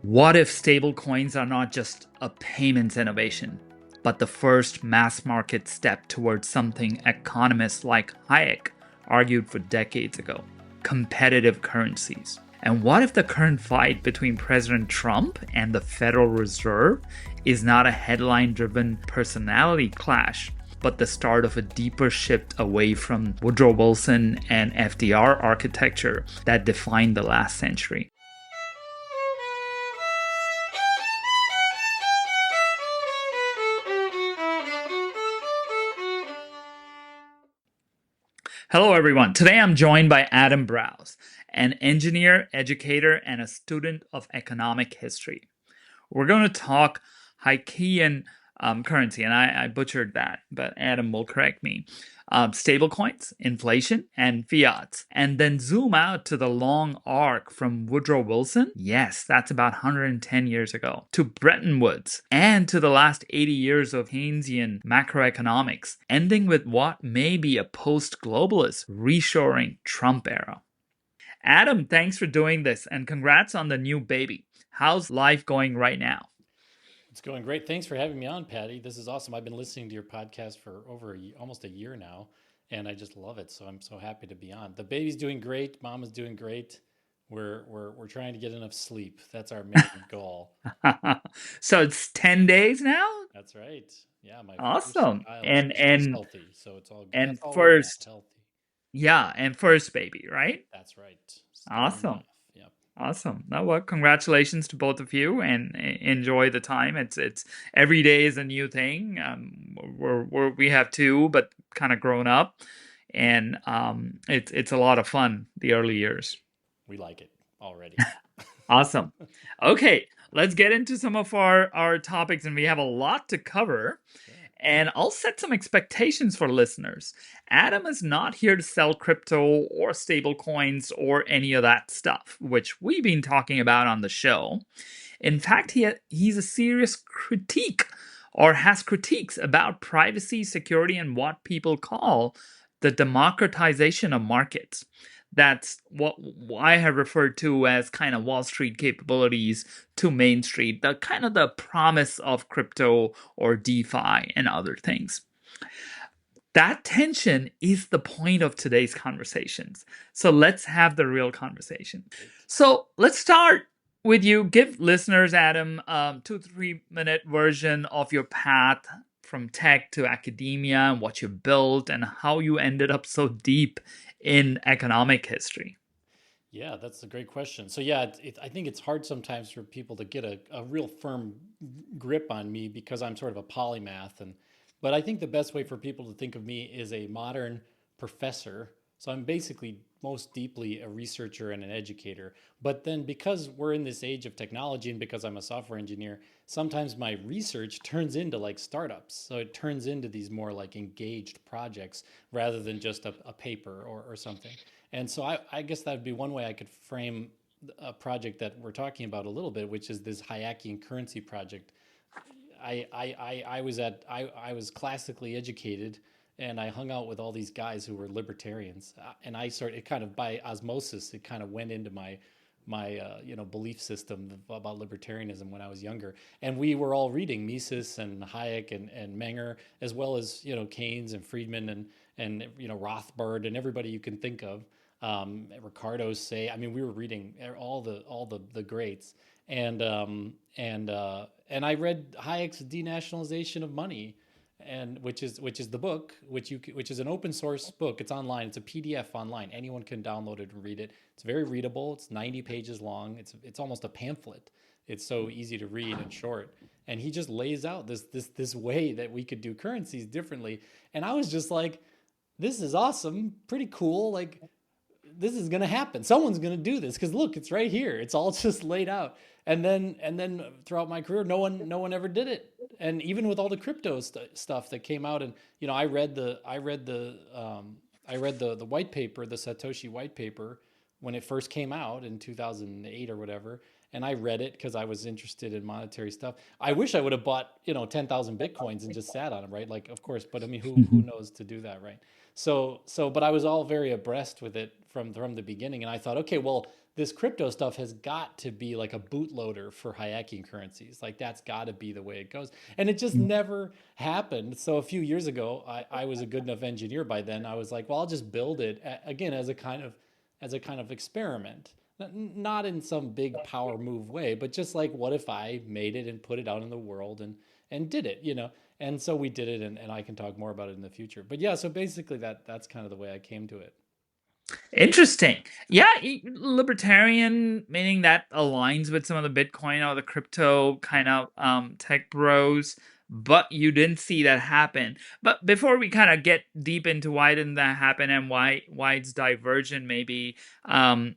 What if stablecoins are not just a payments innovation, but the first mass market step towards something economists like Hayek argued for decades ago: competitive currencies? And what if the current fight between President Trump and the Federal Reserve is not a headline-driven personality clash, but the start of a deeper shift away from Woodrow Wilson and FDR architecture that defined the last century? Hello, everyone. Today I'm joined by Adam Braus, an engineer, educator, and a student of economic history. We're going to talk Hayekian currency, and I butchered that, but Adam will correct me. Stablecoins, inflation, and fiat. And then zoom out to the long arc from Woodrow Wilson, yes, that's about 110 years ago, to Bretton Woods, and to the last 80 years of Keynesian macroeconomics, ending with what may be a post-globalist reshoring Trump era. Adam, thanks for doing this, and congrats on the new baby. How's life going right now? It's going great. Thanks for having me on, Patty. This is awesome. I've been listening to your podcast for almost a year now, and I just love it. So I'm so happy to be on. The baby's doing great. Mom is doing great. We're trying to get enough sleep. That's our main goal. So it's 10 days now? That's right. Yeah, my first Awesome. child. And She's and healthy, so it's all good. and That's all we want. first, Healthy. yeah, and first baby, right? That's right. Starting Awesome. off. Yep. Awesome. Now, well, congratulations to both of you, and enjoy the time. It's every day is a new thing. We have two, but kind of grown up, and it's a lot of fun, the early years. We like it already. Awesome. Okay, let's get into some of our topics, and we have a lot to cover. Sure. And I'll set some expectations for listeners. Adam is not here to sell crypto or stable coins or any of that stuff, which we've been talking about on the show. In fact, he's a serious critique, or has critiques about privacy, security, and what people call the democratization of markets. That's what I have referred to as kind of Wall Street capabilities to Main Street, the kind of the promise of crypto or DeFi and other things. That tension is the point of today's conversations. So let's have the real conversation. So let's start with you. Give listeners, Adam, 2-3 minute version of your path from tech to academia and what you built and how you ended up so deep in economic history. Yeah, that's a great question. So yeah, I think it's hard sometimes for people to get a real firm grip on me because I'm sort of a polymath. But I think the best way for people to think of me is a modern professor. So I'm basically most deeply a researcher and an educator. But then because we're in this age of technology and because I'm a software engineer, sometimes my research turns into like startups. So it turns into these more like engaged projects rather than just a paper or something. And so I guess that would be one way I could frame a project that we're talking about a little bit, which is this Hayekian currency project. I was classically educated, and I hung out with all these guys who were libertarians, and it kind of by osmosis, it kind of went into my belief system about libertarianism when I was younger. And we were all reading Mises and Hayek and Menger, as well as Keynes and Friedman and Rothbard and everybody you can think of. Ricardo Say. I mean, we were reading all the greats, and I read Hayek's Denationalization of Money, and which is the book which is an open source book. It's online. It's a PDF online. Anyone can download it and read it. It's very readable. It's 90 pages long. It's almost a pamphlet. It's so easy to read and short. And he just lays out this way that we could do currencies differently. And I was just like, this is awesome, pretty cool. Like, this is going to happen. Someone's going to do this because look, it's right here. It's all just laid out. And then throughout my career, no one ever did it. And even with all the crypto stuff that came out, and I read the white paper, the Satoshi white paper, when it first came out in 2008 or whatever. And I read it because I was interested in monetary stuff. I wish I would have bought 10,000 bitcoins and just sat on them, right? Like, of course, but I mean, who knows to do that, right? But I was all very abreast with it from the beginning, and I thought, okay, well, this crypto stuff has got to be like a bootloader for Hayekian currencies. Like that's got to be the way it goes. And it just never happened. So a few years ago, I was a good enough engineer by then. I was like, well, I'll just build it again as a kind of experiment. Not in some big power move way, but just like what if I made it and put it out in the world and did it, you know? And so we did it, and I can talk more about it in the future. But yeah, so basically that's kind of the way I came to it. Interesting. Yeah, libertarian, meaning that aligns with some of the Bitcoin or the crypto kind of tech bros, but you didn't see that happen. But before we kind of get deep into why didn't that happen and why it's divergent, maybe um,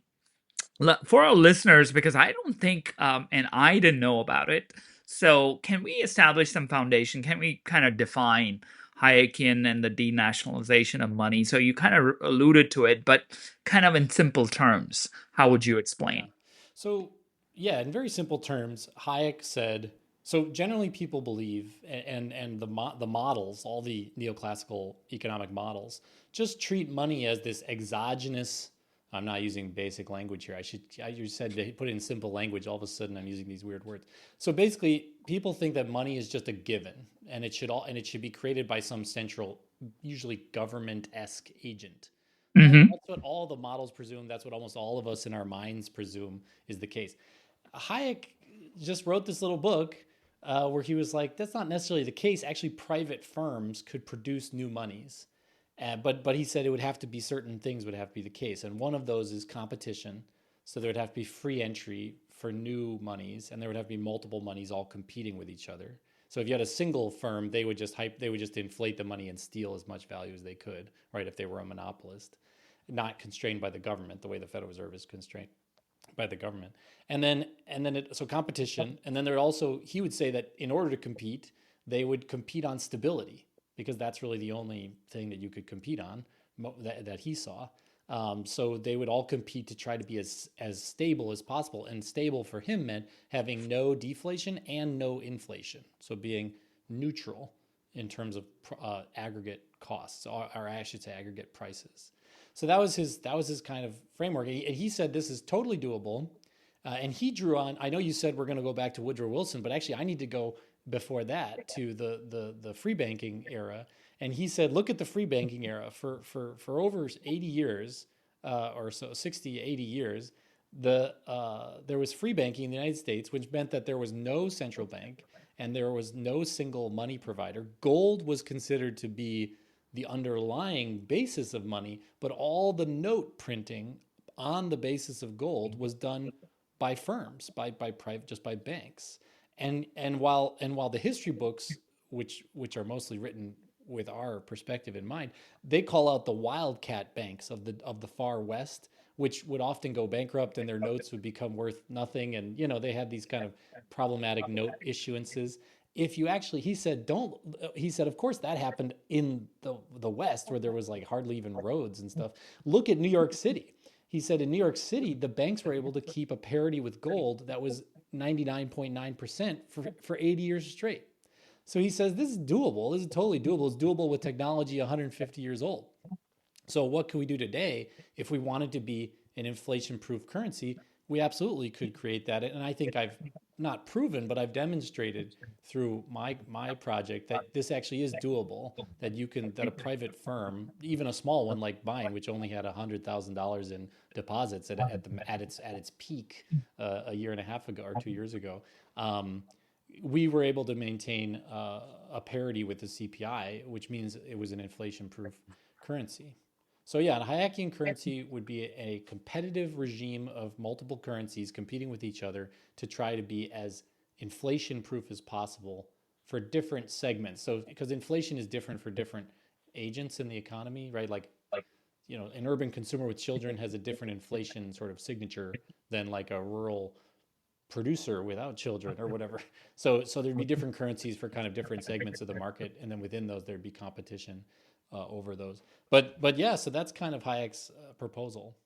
for our listeners, because I don't think and I didn't know about it. So can we establish some foundation? Can we kind of define Hayekian and the denationalization of money? So you kind of alluded to it, but kind of in simple terms, how would you Yeah. explain? So, yeah, in very simple terms, Hayek said, so generally people believe, and the models, all the neoclassical economic models, just treat money as this exogenous. I'm not using basic language here. You said to put it in simple language. All of a sudden, I'm using these weird words. So basically, people think that money is just a given, and it should be created by some central, usually government-esque agent. Hmm. That's what all the models presume. That's what almost all of us in our minds presume is the case. Hayek just wrote this little book where he was like, that's not necessarily the case. Actually, private firms could produce new monies. But he said it would have to be certain things would have to be the case. And one of those is competition. So there would have to be free entry for new monies, and there would have to be multiple monies all competing with each other. So if you had a single firm, they would just inflate the money and steal as much value as they could, right? If they were a monopolist, not constrained by the government, the way the Federal Reserve is constrained by the government. So competition, and then there also he would say that in order to compete, they would compete on stability because that's really the only thing that you could compete on that he saw. So they would all compete to try to be as stable as possible, and stable for him meant having no deflation and no inflation, so being neutral in terms of aggregate costs, or I should say aggregate prices. So that was his kind of framework. And he said this is totally doable. And he drew on. I know you said we're going to go back to Woodrow Wilson, but actually I need to go before that to the free banking era. And he said, look at the free banking era for over 80 years or so, 60, 80 years. There was free banking in the United States, which meant that there was no central bank and there was no single money provider. Gold was considered to be the underlying basis of money, but all the note printing on the basis of gold was done by firms, by private, just by banks. And while the history books, which are mostly written with our perspective in mind, they call out the wildcat banks of the far west, which would often go bankrupt and their notes would become worth nothing. And they had these kind of problematic note issuances. If you actually, he said, don't. He said, of course, that happened in the West where there was like hardly even roads and stuff. Look at New York City. He said in New York City, the banks were able to keep a parity with gold that was 99.9% for 80 years straight. So he says this is doable. This is totally doable. It's doable with technology 150 years old. So what can we do today if we wanted to be an inflation-proof currency? We absolutely could create that. And I think I've not proven, but I've demonstrated through my project that this actually is doable. That a private firm, even a small one like mine, which only had $100,000 in deposits at its peak a year and a half ago or 2 years ago, we were able to maintain a parity with the CPI, which means it was an inflation-proof currency. So yeah, a Hayekian currency would be a competitive regime of multiple currencies competing with each other to try to be as inflation-proof as possible for different segments. So because inflation is different for different agents in the economy, right? Like, an urban consumer with children has a different inflation sort of signature than like a rural producer without children or whatever. So there'd be different currencies for kind of different segments of the market, and then within those there'd be competition over those. But yeah, so that's kind of Hayek's proposal.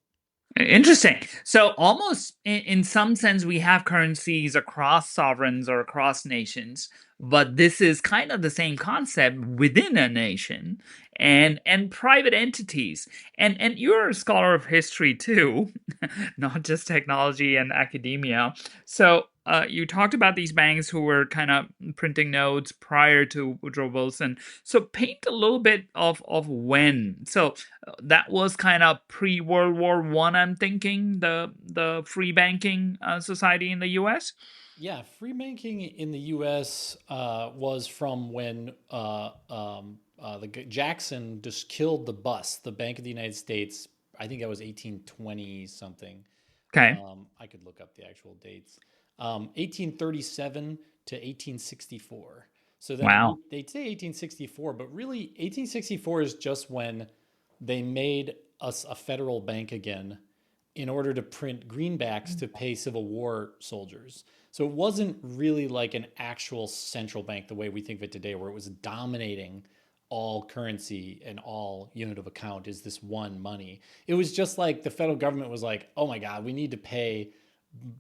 Interesting. So, almost in some sense, we have currencies across sovereigns or across nations, but this is kind of the same concept within a nation and private entities. And you're a scholar of history too, not just technology and academia. So, you talked about these banks who were kind of printing notes prior to Woodrow Wilson. So, paint a little bit of when. So, that was kind of pre World War One. I'm thinking the free banking society in the U.S. Yeah, free banking in the U.S. Was from when Jackson just killed the bust, the Bank of the United States. I think that was 1820 something. Okay. I could look up the actual dates. 1837 to 1864. So then Wow. they say 1864, but really 1864 is just when they made us a federal bank again in order to print greenbacks to pay Civil War soldiers. So it wasn't really like an actual central bank the way we think of it today, where it was dominating all currency and all unit of account is this one money. It was just like the federal government was like, oh my God, we need to pay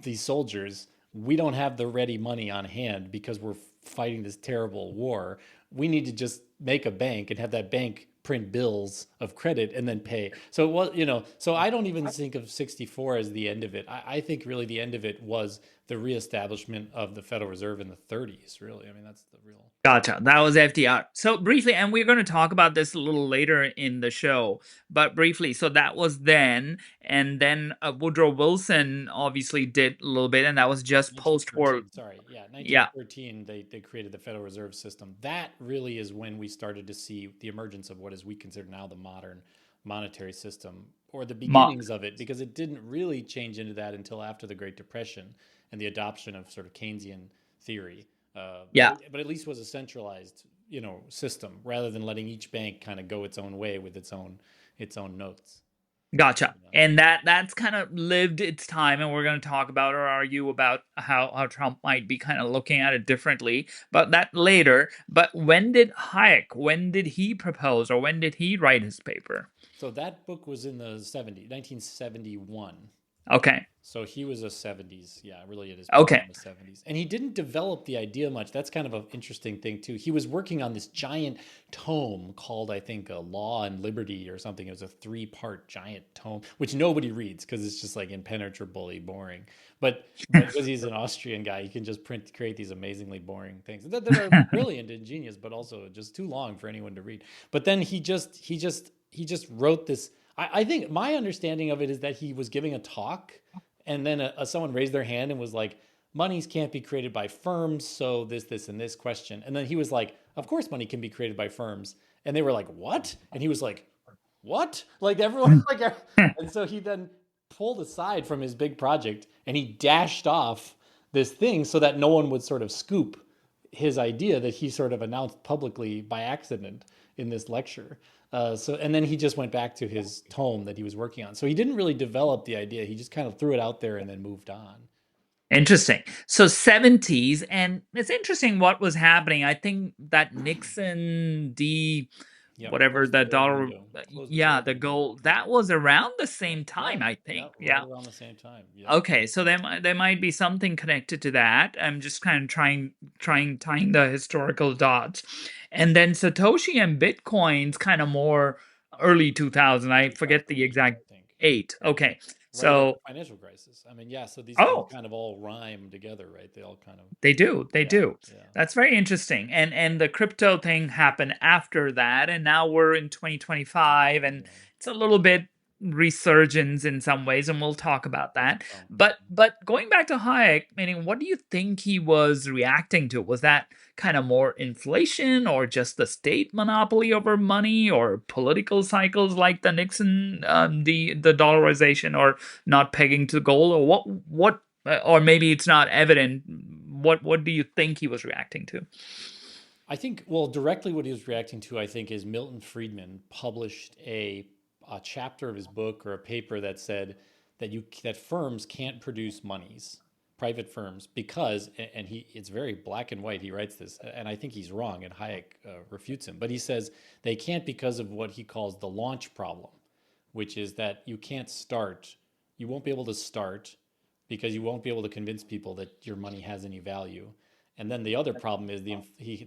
these soldiers. We don't have the ready money on hand because we're fighting this terrible war. We need to just make a bank and have that bank print bills of credit and then pay. So it was, so I don't even think of 64 as the end of it. I think really the end of it was the reestablishment of the Federal Reserve in the 30s, really. I mean, that's the real. Gotcha. That was FDR. So briefly, and we're going to talk about this a little later in the show, but briefly, so that was then, and then Woodrow Wilson obviously did a little bit, and that was just post-war. 1913, sorry. Yeah, Yeah. 1913, they created the Federal Reserve System. That really is when we started to see the emergence of what is we consider now the modern monetary system, or the Ma- beginnings of it, because it didn't really change into that until after the Great Depression and the adoption of sort of Keynesian theory. yeah. But at least was a centralized, system rather than letting each bank kind of go its own way with its own notes. Gotcha. You know? And that's kind of lived its time, and we're going to talk about or argue about how Trump might be kind of looking at it differently, but that later. But when did he propose, or when did he write his paper? So that book was in the 1971. Okay. So he was a 70s, yeah, really at his peak Okay. in the 70s. And he didn't develop the idea much. That's kind of an interesting thing, too. He was working on this giant tome called, I think, Law and Liberty or something. It was a three-part giant tome, which nobody reads because it's just like impenetrably boring. But because he's an Austrian guy, he can just create these amazingly boring things that are brilliant and genius, but also just too long for anyone to read. But then he just wrote this. I think my understanding of it is that he was giving a talk, and then someone raised their hand and was like, monies can't be created by firms, so this and this question. And then he was like, of course money can be created by firms. And they were like, what? And he was like, what? Like everyone like, and so he then pulled aside from his big project and he dashed off this thing so that no one would sort of scoop his idea that he sort of announced publicly by accident in this lecture. And then he just went back to his tome that he was working on. So he didn't really develop the idea. He just kind of threw it out there and then moved on. Interesting. So 70s, and it's interesting what was happening. I think that Nixon Yep. whatever Closed the the gold dollar, window. Closed the yeah, gold the window. goal that was around the same Yeah. time, I Yeah. think. Right Yeah. around the same time. Yep. Okay, so there might be something connected to that. I'm just kind of trying tying the historical dots. And then Satoshi and Bitcoin's kind of more early 2000. I forget the 2008, exact I think. eight. Okay. Right after So, the financial crisis. I mean, yeah. So these things oh, kind of all rhyme together, right? They all kind of, they do. They yeah. do. Yeah. That's very interesting. And the crypto thing happened after that, and now we're in 2025, and Yeah. it's a little bit resurgence in some ways, and we'll talk about Post that. Trump. But going back to Hayek, meaning what do you think he was reacting to? Was that kind of more inflation, or just the state monopoly over money, or political cycles like the Nixon, the dollarization, or not pegging to gold, or what or maybe it's not evident. What do you think he was reacting to? I think, well, directly what he was reacting to, I think, is Milton Friedman published a chapter of his book or a paper that said that firms can't produce monies, private firms, because and it's very black and white. He writes this, and I think he's wrong, and Hayek refutes him. But he says they can't because of what he calls the launch problem, which is that you can't start You won't be able to start because you won't be able to convince people that your money has any value. And then the other problem is the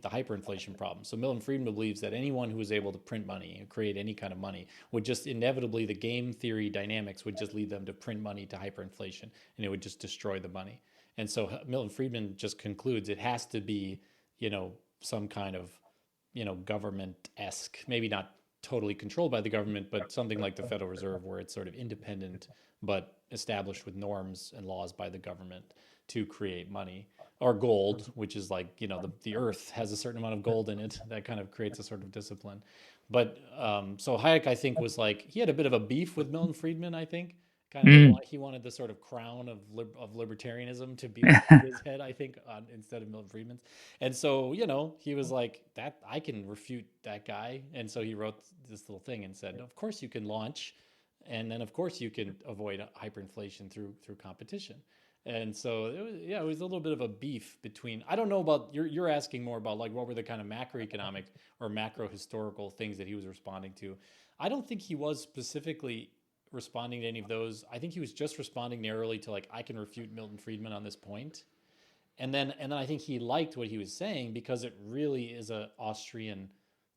hyperinflation problem. So Milton Friedman believes that anyone who is able to print money and create any kind of money would just inevitably, the game theory dynamics would just lead them to print money to hyperinflation, and it would just destroy the money. And so Milton Friedman just concludes it has to be, some kind of, government-esque, maybe not totally controlled by the government, but something like the Federal Reserve, where it's sort of independent but established with norms and laws by the government to create money. Or gold, which is like, the earth has a certain amount of gold in it that kind of creates a sort of discipline. But so Hayek, I think, was like, he had a bit of a beef with Milton Friedman, I think. Kind of Mm. he wanted the sort of crown of libertarianism to be on his head, I think, instead of Milton Friedman's. And so, he was like, that I can refute that guy. And so he wrote this little thing and said, of course you can launch, and then of course you can avoid hyperinflation through competition. And so it was a little bit of a beef between. I don't know about you're asking more about like what were the kind of macroeconomic or macro historical things that he was responding to. I don't think he was specifically responding to any of those. I think he was just responding narrowly to like, I can refute Milton Friedman on this point. And then I think he liked what he was saying because it really is a Austrian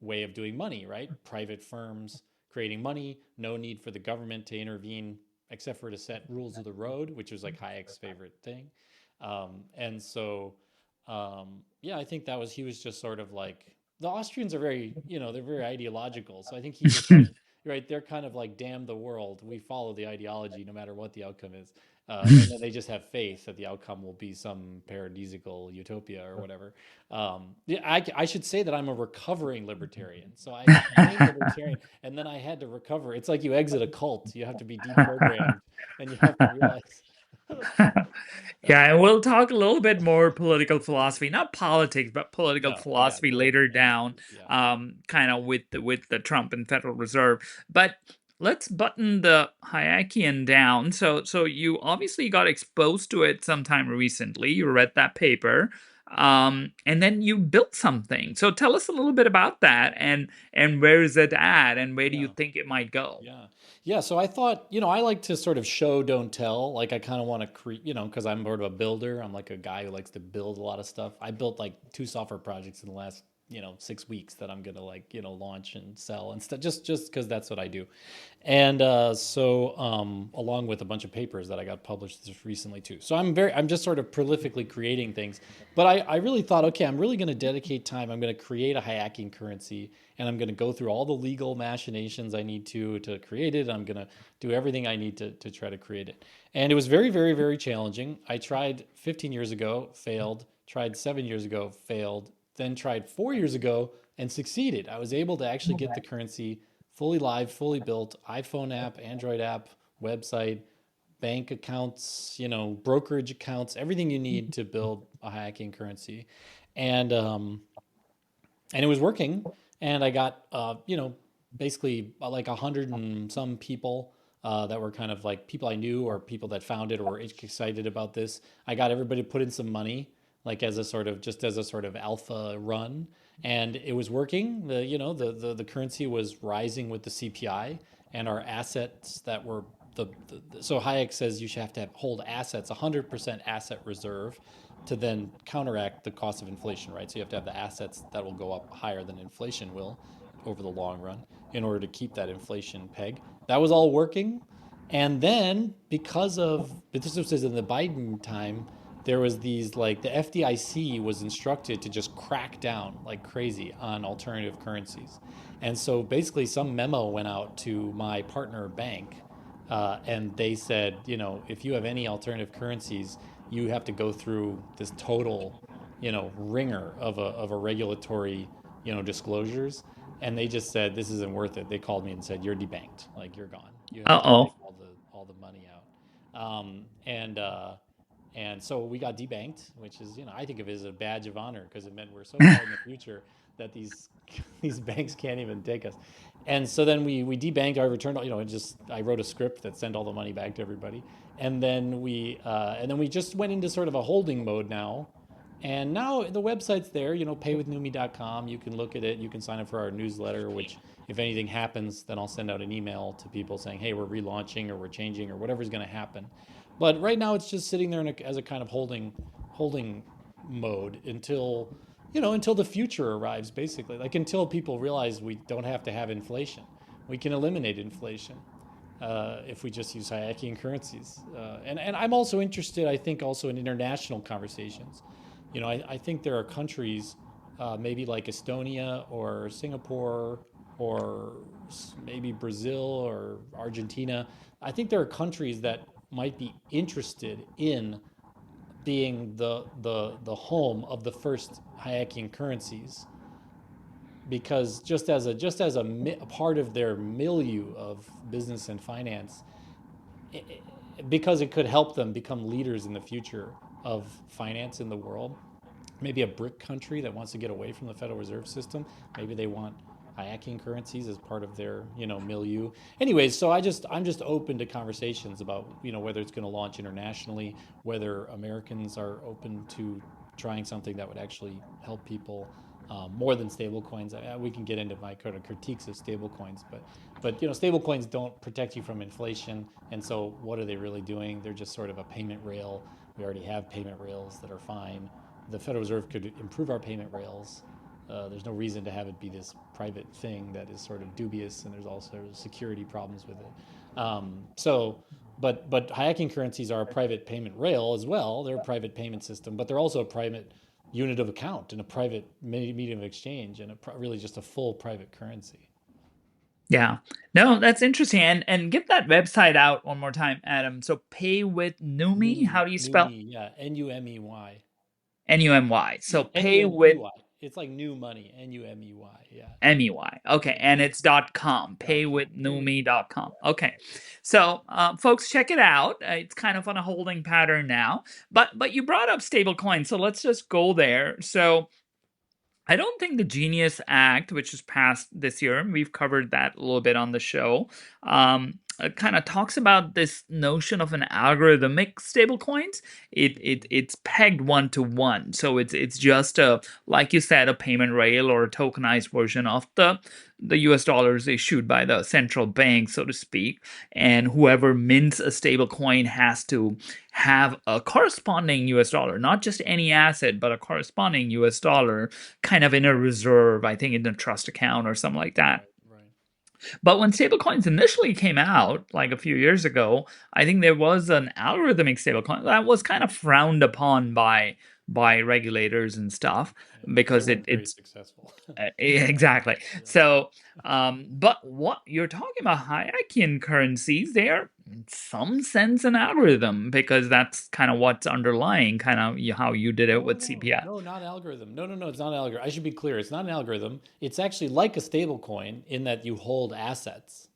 way of doing money, right? Private firms creating money, no need for the government to intervene except for to set rules of the road, which was like Hayek's favorite thing. And so, yeah, I think he was just sort of like, the Austrians are very, they're very ideological. So I think he just like, right, they're kind of like, damn the world. We follow the ideology no matter what the outcome is. And then they just have faith that the outcome will be some paradisical utopia or whatever. Yeah, I should say that I'm a recovering libertarian. So I became libertarian and then I had to recover. It's like you exit a cult, you have to be deprogrammed and you have to realize. Yeah, and we'll talk a little bit more political philosophy, not politics, but political No, yeah, philosophy later down, yeah, kind of with the Trump and Federal Reserve. But let's button the Hayekian down. So you obviously got exposed to it sometime recently. You read that paper, and then you built something. So tell us a little bit about that, and where is it at, and where do you yeah. think it might go? Yeah. Yeah. So I thought, I like to sort of show, don't tell. Like I kind of want to create, because I'm sort of a builder. I'm like a guy who likes to build a lot of stuff. I built like 2 software projects in the last, 6 weeks that I'm going to like, launch and sell and stuff, just because that's what I do. And along with a bunch of papers that I got published just recently too. So I'm just sort of prolifically creating things. But I really thought, okay, I'm really going to dedicate time. I'm going to create a Hayekian currency and I'm going to go through all the legal machinations I need to create it. I'm going to do everything I need to try to create it. And it was very, very, very challenging. I tried 15 years ago, failed, tried 7 years ago, failed, then tried 4 years ago and succeeded. I was able to actually get the currency fully live, fully built, iPhone app, Android app, website, bank accounts, brokerage accounts, everything you need to build a Hayekian currency. And it was working. And I got, basically like 100 and some people that were kind of like people I knew or people that found it or were excited about this. I got everybody to put in some money, like as a sort of just as a sort of alpha run, and it was working. The currency was rising with the CPI, and our assets that were so Hayek says you should have to hold assets 100% asset reserve to then counteract the cost of inflation, right? So you have to have the assets that will go up higher than inflation will over the long run in order to keep that inflation peg. That was all working. And then because of, this was in the Biden time, there was these like the FDIC was instructed to just crack down like crazy on alternative currencies. And so basically some memo went out to my partner bank and they said, if you have any alternative currencies, you have to go through this total, ringer of a regulatory, disclosures. And they just said, this isn't worth it. They called me and said, you're debanked. Like you're gone. You have Uh to wipe oh. all the money out. And so we got debanked, which is, I think of it as a badge of honor because it meant we're so far in the future that these these banks can't even take us. And so then we debanked. I returned, I wrote a script that sent all the money back to everybody, and then we just went into sort of a holding mode now. And now the website's there, paywithnumi.com. You can look at it. You can sign up for our newsletter, which if anything happens, then I'll send out an email to people saying, hey, we're relaunching or we're changing or whatever's going to happen. But right now, it's just sitting there as a kind of holding mode until until the future arrives, basically. Like until people realize we don't have to have inflation, we can eliminate inflation if we just use Hayekian currencies. And I'm also interested, I think, also in international conversations. I think there are countries, maybe like Estonia or Singapore or maybe Brazil or Argentina. I think there are countries that might be interested in being the home of the first Hayekian currencies, because just as a part of their milieu of business and finance, because it could help them become leaders in the future of finance in the world. Maybe a BRIC country that wants to get away from the Federal Reserve System. Maybe they want Hayekian currencies as part of their milieu. Anyways, so I'm just open to conversations about whether it's going to launch internationally, whether Americans are open to trying something that would actually help people more than stablecoins. We can get into my kind of critiques of stablecoins, but stablecoins don't protect you from inflation, and so what are they really doing? They're just sort of a payment rail. We already have payment rails that are fine. The Federal Reserve could improve our payment rails. There's no reason to have it be this private thing that is sort of dubious, and there's also security problems with it. But Hayekian currencies are a private payment rail as well. They're a private payment system, but they're also a private unit of account and a private medium of exchange and really just a full private currency. Yeah. No, that's interesting. And get that website out one more time, Adam. So pay with Numi. How do you spell? Numi, yeah, Numey, Nummy. So pay with Numey. It's like new money, Numey, yeah. MEY. Okay, and it's .com. Paywithnumi.com. Okay, so folks, check it out. It's kind of on a holding pattern now, but you brought up stablecoin, so let's just go there. So I don't think the Genius Act, which was passed this year, and we've covered that a little bit on the show, kind of talks about this notion of an algorithmic stablecoins. It's pegged 1-to-1, so it's just a, like you said, a payment rail or a tokenized version of the US dollars issued by the central bank, so to speak. And whoever mints a stablecoin has to have a corresponding US dollar, not just any asset, but a corresponding US dollar kind of in a reserve, I think in a trust account or something like that. Right. But when stablecoins initially came out, like a few years ago, I think there was an algorithmic stablecoin that was kind of frowned upon by regulators and stuff Yeah, they because weren't very it's successful. exactly. Yeah. So, but what you're talking about, Hayekian currencies, they are in some sense an algorithm because that's kind of what's underlying kind of how you did it No, with no, CPF. no, not algorithm. No, it's not an algorithm. I should be clear. It's not an algorithm. It's actually like a stable coin in that you hold assets,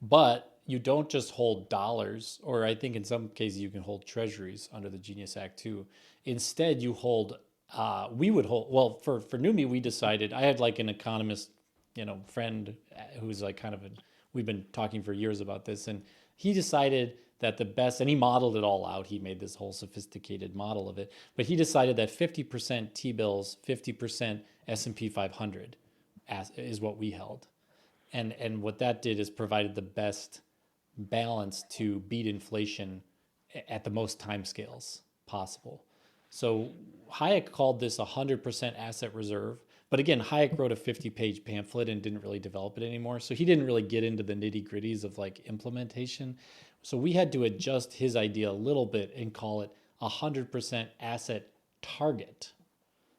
but you don't just hold dollars, or I think in some cases you can hold treasuries under the Genius Act too. Instead, you hold, we would hold, well, for Numi, we decided, I had like an economist, friend who's like kind of we've been talking for years about this, and he decided that the best, and he modeled it all out. He made this whole sophisticated model of it, but he decided that 50% T-bills, 50% S&P 500 is what we held. And what that did is provided the best balance to beat inflation at the most time scales possible. So Hayek called this 100% asset reserve. But again, Hayek wrote a 50-page pamphlet and didn't really develop it anymore. So he didn't really get into the nitty-gritties of like implementation. So we had to adjust his idea a little bit and call it 100% asset target.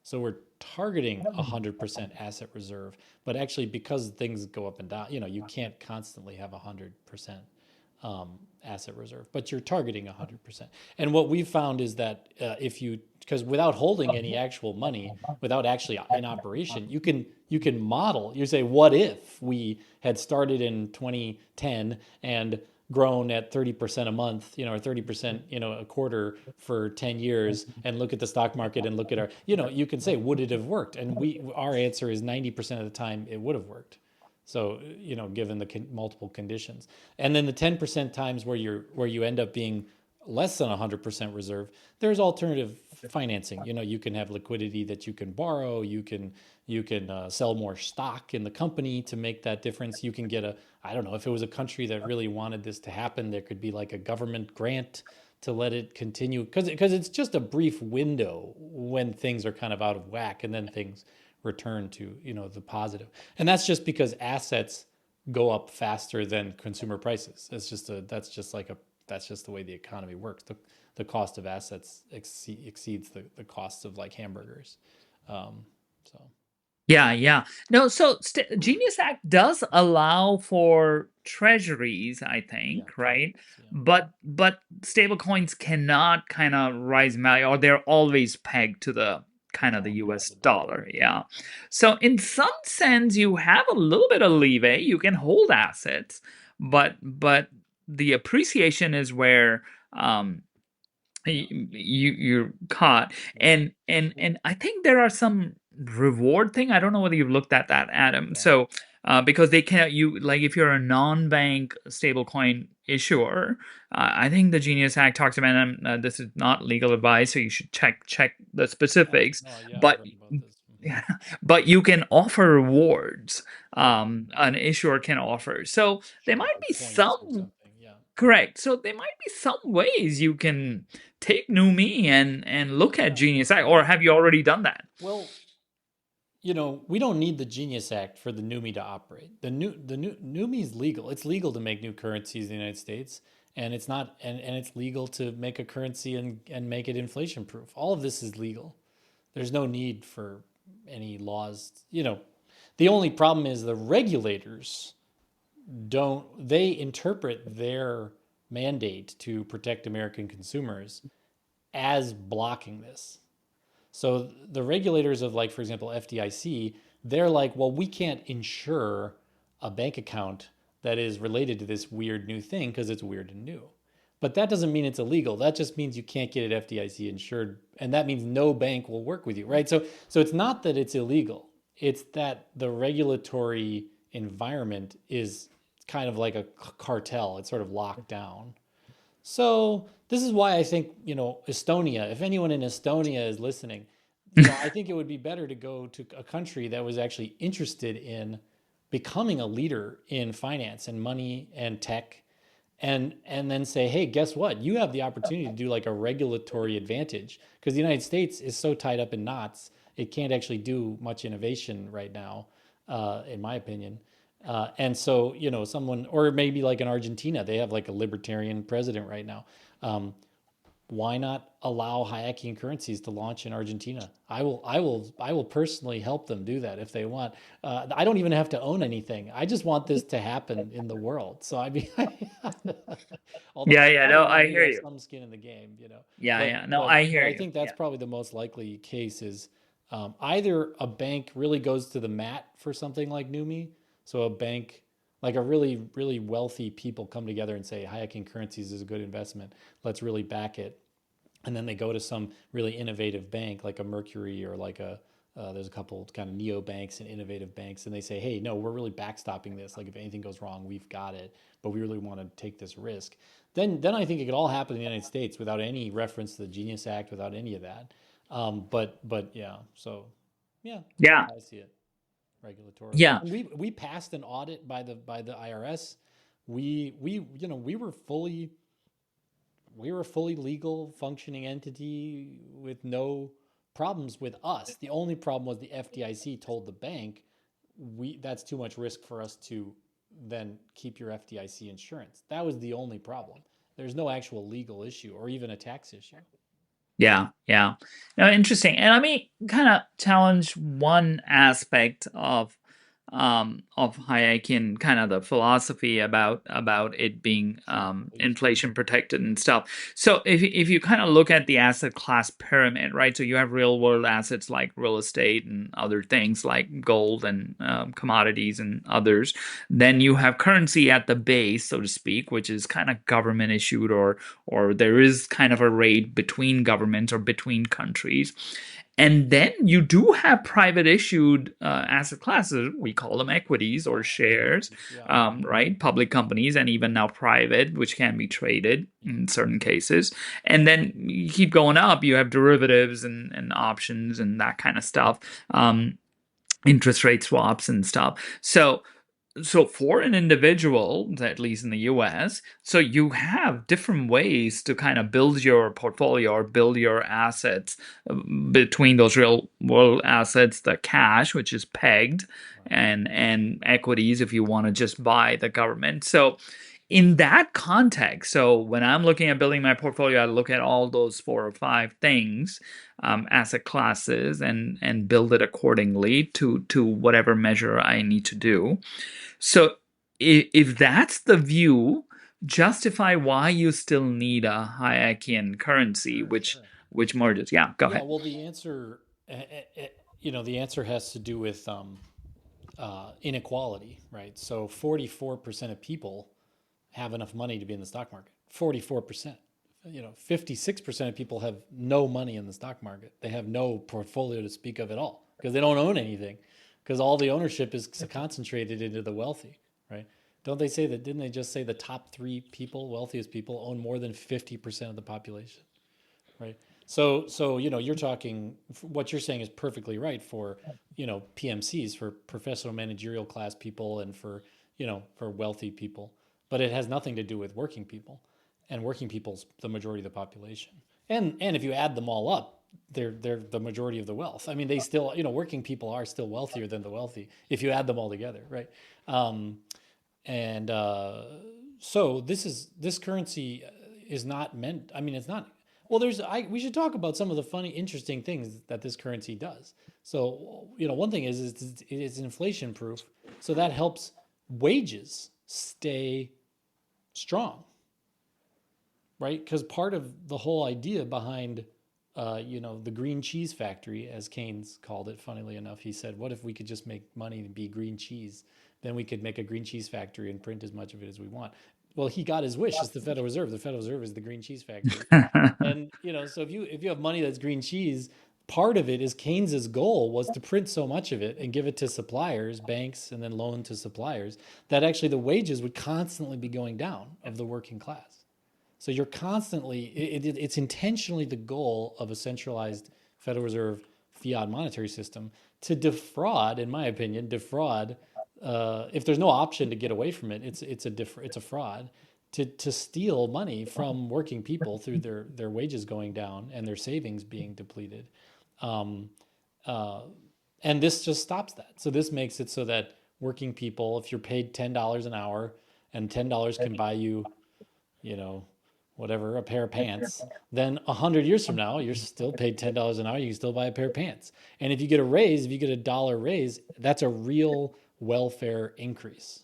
So we're targeting 100% asset reserve, but actually because things go up and down, you can't constantly have 100% asset reserve, but you're targeting 100%. And what we've found is that because without holding any actual money, without actually in operation, you can model. You say, what if we had started in 2010 and grown at 30% a month, or 30%, a quarter for 10 years, and look at the stock market and look at our, you can say, would it have worked? And our answer is 90% of the time it would have worked. So, given the multiple conditions. And then the 10% times where you end up being less than 100% reserve, there's alternative financing. You can have liquidity that you can borrow. You can sell more stock in the company to make that difference. You can get I don't know, if it was a country that really wanted this to happen, there could be like a government grant to let it continue, because it's just a brief window when things are kind of out of whack, and then things return to the positive. And that's just because assets go up faster than consumer prices. That's just the way the economy works. The cost of assets exceeds the cost of like hamburgers. So Yeah, yeah. No, so Genius Act does allow for treasuries, I yeah, think, right? treasuries. Yeah, But stablecoins cannot kind of rise in value, or they're always pegged to the the kind of the dollar. Yeah, US the dollar. dollar. Yeah. So in some sense, you have a little bit of leeway. You can hold assets, but the appreciation is where Yeah, you're caught. yeah, And I think there are some reward thing. I don't know whether you've looked at that, Adam. yeah. So because they can, you like, if you're a non-bank stablecoin issuer, I think the Genius Act talks about, and this is not legal advice, so you should check the Oh specifics. no, yeah, I've But read about this. yeah, but you can offer rewards. Yeah, An issuer can offer. So there sure. might Like be points or some. something. Yeah, Correct. So there might be some ways you can take Numi and look at yeah. Genius Act, or Well, have you already done that? well, we don't need the Genius Act for the NUMI to operate. The NUMI is legal. It's legal to make new currencies in the United States, and it's not and it's legal to make a currency and make it inflation proof. All of this is legal. There's no need for any laws. The only problem is the regulators don't they interpret their mandate to protect American consumers as blocking this. So the regulators of, like, for example, FDIC, they're like, well, we can't insure a bank account that is related to this weird new thing because it's weird and new. But that doesn't mean it's illegal. That just means you can't get it FDIC insured, and that means no bank will work with you, right? So it's not that it's illegal. It's that the regulatory environment is kind of like a cartel. It's sort of locked down. So this is why I think, Estonia, if anyone in Estonia is listening, I think it would be better to go to a country that was actually interested in becoming a leader in finance and money and tech, and then say, hey, guess what? You have the opportunity to do like a regulatory advantage, because the United States is so tied up in knots, it can't actually do much innovation right now, in my opinion. And so, someone, or maybe like in Argentina, they have like a libertarian president right now. Why not allow Hayekian currencies to launch in Argentina? I will personally help them do that if they want. I don't even have to own anything. I just want this to happen in the world. So I mean, although Yeah, I yeah, probably no, want I you to hear have you. some skin in the game. Yeah, But yeah, no, but I but hear I you. think that's Yeah. probably the most likely case is, either a bank really goes to the mat for something like Numi. So a bank, like a really, really wealthy people come together and say, Hayekian currencies is a good investment. Let's really back it. And then they go to some really innovative bank like a Mercury, or like there's a couple kind of neo banks and innovative banks, and they say, hey, no, we're really backstopping this. Like if anything goes wrong, we've got it, but we really want to take this risk. Then I think it could all happen in the United States without any reference to the Genius Act, without any of that. But yeah, so yeah, that's Yeah. how I see it regulatorily. Yeah. And we passed an audit by the IRS. We were fully legal functioning entity with no problems with us. The only problem was the FDIC told the bank, we that's too much risk for us to then keep your FDIC insurance. That was the only problem. There's no actual legal issue or even a tax issue. Yeah, yeah. No, interesting. And let me kind of challenge one aspect of Hayekian, kind of the philosophy about it being Sure, please. inflation protected and stuff. So if you kind of look at the asset class pyramid, right? So you have real world assets like real estate and other things like gold and commodities and others. Then you have currency at the base, so to speak, which is kind of government issued, or there is kind of a rate between governments or between countries. And then you do have private issued asset classes. We call them equities or shares, Yeah. right? Public companies and even now private, which can be traded in certain cases. And then you keep going up, you have derivatives and options and that kind of stuff, interest rate swaps and stuff. So for an individual, at least in the US, so you have different ways to kind of build your portfolio or build your assets between those real world assets, the cash, which is pegged, Right. and equities if you want to just buy the government. So in that context, so when I'm looking at building my portfolio, I look at all those 4 or 5 things, asset classes, and build it accordingly to whatever measure I need to do. So if that's the view, justify why you still need a Hayekian currency, Sure, which sure. which merges. Yeah, go Yeah, ahead. well, the answer, the answer has to do with inequality, right? So 44% of people have enough money to be in the stock market. 44%. 56% of people have no money in the stock market. They have no portfolio to speak of at all because they don't own anything because all the ownership is concentrated into the wealthy, right? Don't they say that? Didn't they just say the top three people, wealthiest people, own more than 50% of the population? Right. So you're talking. What you're saying is perfectly right for PMCs, for professional managerial class people, and for wealthy people. But it has nothing to do with working people, and working people's the majority of the population. And if you add them all up, they're the majority of the wealth. I mean, they still working people are still wealthier than the wealthy if you add them all together, right? Um, and so this currency is not meant. I mean, it's not. Well, we should talk about some of the funny, interesting things that this currency does. So one thing is it's inflation proof, so that helps wages stay strong, right? Because part of the whole idea behind the green cheese factory, as Keynes called it, funnily enough, he said, what if we could just make money and be green cheese? Then we could make a green cheese factory and print as much of it as we want. Well, he got his wish. It's the Federal Reserve. The Federal Reserve is the green cheese factory. And so if you have money that's green cheese, part of it is Keynes's goal was to print so much of it and give it to suppliers, banks, and then loan to suppliers, that actually the wages would constantly be going down of the working class. So you're constantly, it's intentionally the goal of a centralized Federal Reserve fiat monetary system to defraud, in my opinion, if there's no option to get away from it, it's a fraud to steal money from working people through their wages going down and their savings being depleted. Um, uh, and this just stops that. So this makes it so that working people, if you're paid $10 an hour and $10 can buy you, you know, whatever, a pair of pants, then 100 years from now, you're still paid $10 an hour. You can still buy a pair of pants. And if you get a raise, if you get a dollar raise, that's a real welfare increase.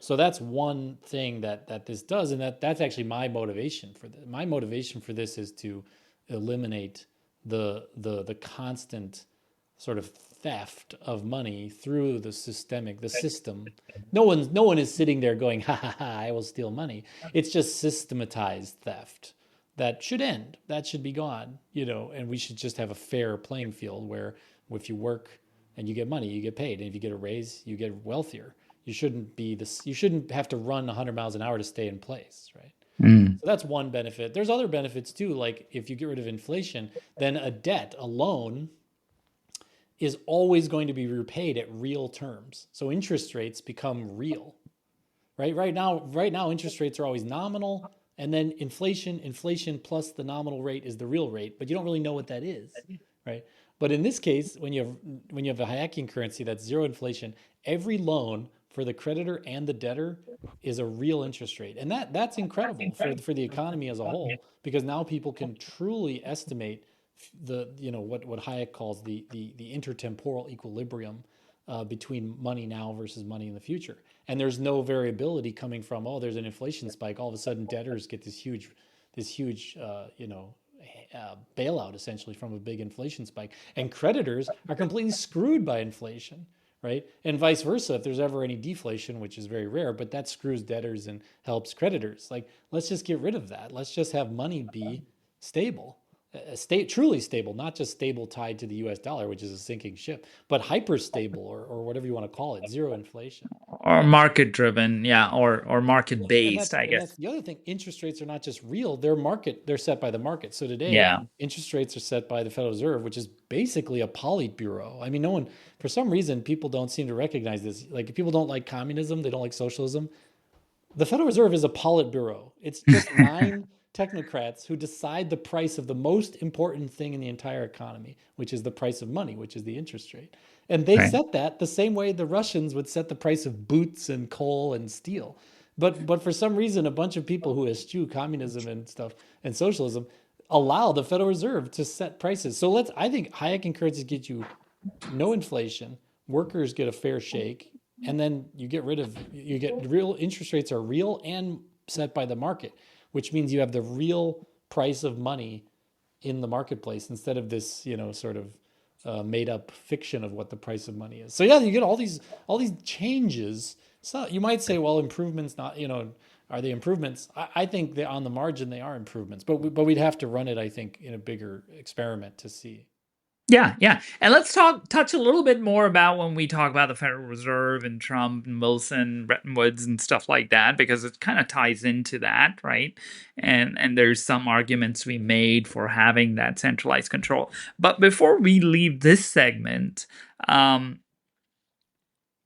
So that's one thing that this does, and that's actually my motivation for this. My motivation for this is to eliminate the constant sort of theft of money through the system. No one is sitting there going, ha ha ha, I will steal money. It's just systematized theft that should end. That should be gone, and we should just have a fair playing field where if you work and you get money, you get paid. And if you get a raise, you get wealthier. You shouldn't have to run 100 miles an hour to stay in place, right? Mm. So that's one benefit. There's other benefits too, like if you get rid of inflation, then a loan is always going to be repaid at real terms. So interest rates become real. Right? Right now interest rates are always nominal, and then inflation plus the nominal rate is the real rate, but you don't really know what that is, right? But in this case, when you have a Hayekian currency that's zero inflation, every loan for the creditor and the debtor is a real interest rate. And that's incredible for the economy as a whole, because now people can truly estimate what Hayek calls the intertemporal equilibrium between money now versus money in the future. And there's no variability coming from, there's an inflation spike. All of a sudden, debtors get this huge bailout essentially from a big inflation spike, and creditors are completely screwed by inflation, right? And vice versa. If there's ever any deflation, which is very rare, but that screws debtors and helps creditors. Like, let's just get rid of that. Let's just have money be stable, truly stable, not just stable tied to the US dollar, which is a sinking ship, but hyper stable, or whatever you want to call it, zero inflation. Or market driven, yeah, or market Well, and based, that's I and that's guess. the other thing. Interest rates are not just real; they're set by the market. So today, Yeah. interest rates are set by the Federal Reserve, which is basically a politburo. I mean, no one, for some reason, people don't seem to recognize this. Like, if people don't like communism, they don't like socialism. The Federal Reserve is a politburo. It's just nine technocrats who decide the price of the most important thing in the entire economy, which is the price of money, which is the interest rate. And they Right. set that the same way the Russians would set the price of boots and coal and steel. But for some reason, a bunch of people who eschew communism and stuff and socialism allow the Federal Reserve to set prices. So I think Hayek encourages get you no inflation, workers get a fair shake, and then you get real interest rates are real and set by the market, which means you have the real price of money in the marketplace instead of this, sort of made up fiction of what the price of money is. So yeah, you get all these changes. So you might say, well, improvements, not, are they improvements? I think that on the margin they are improvements, but we'd have to run it, I think, in a bigger experiment to see. Yeah, yeah. And let's touch a little bit more about when we talk about the Federal Reserve and Trump and Wilson, Bretton Woods and stuff like that, because it kind of ties into that, right? And there's some arguments we made for having that centralized control. But before we leave this segment, um,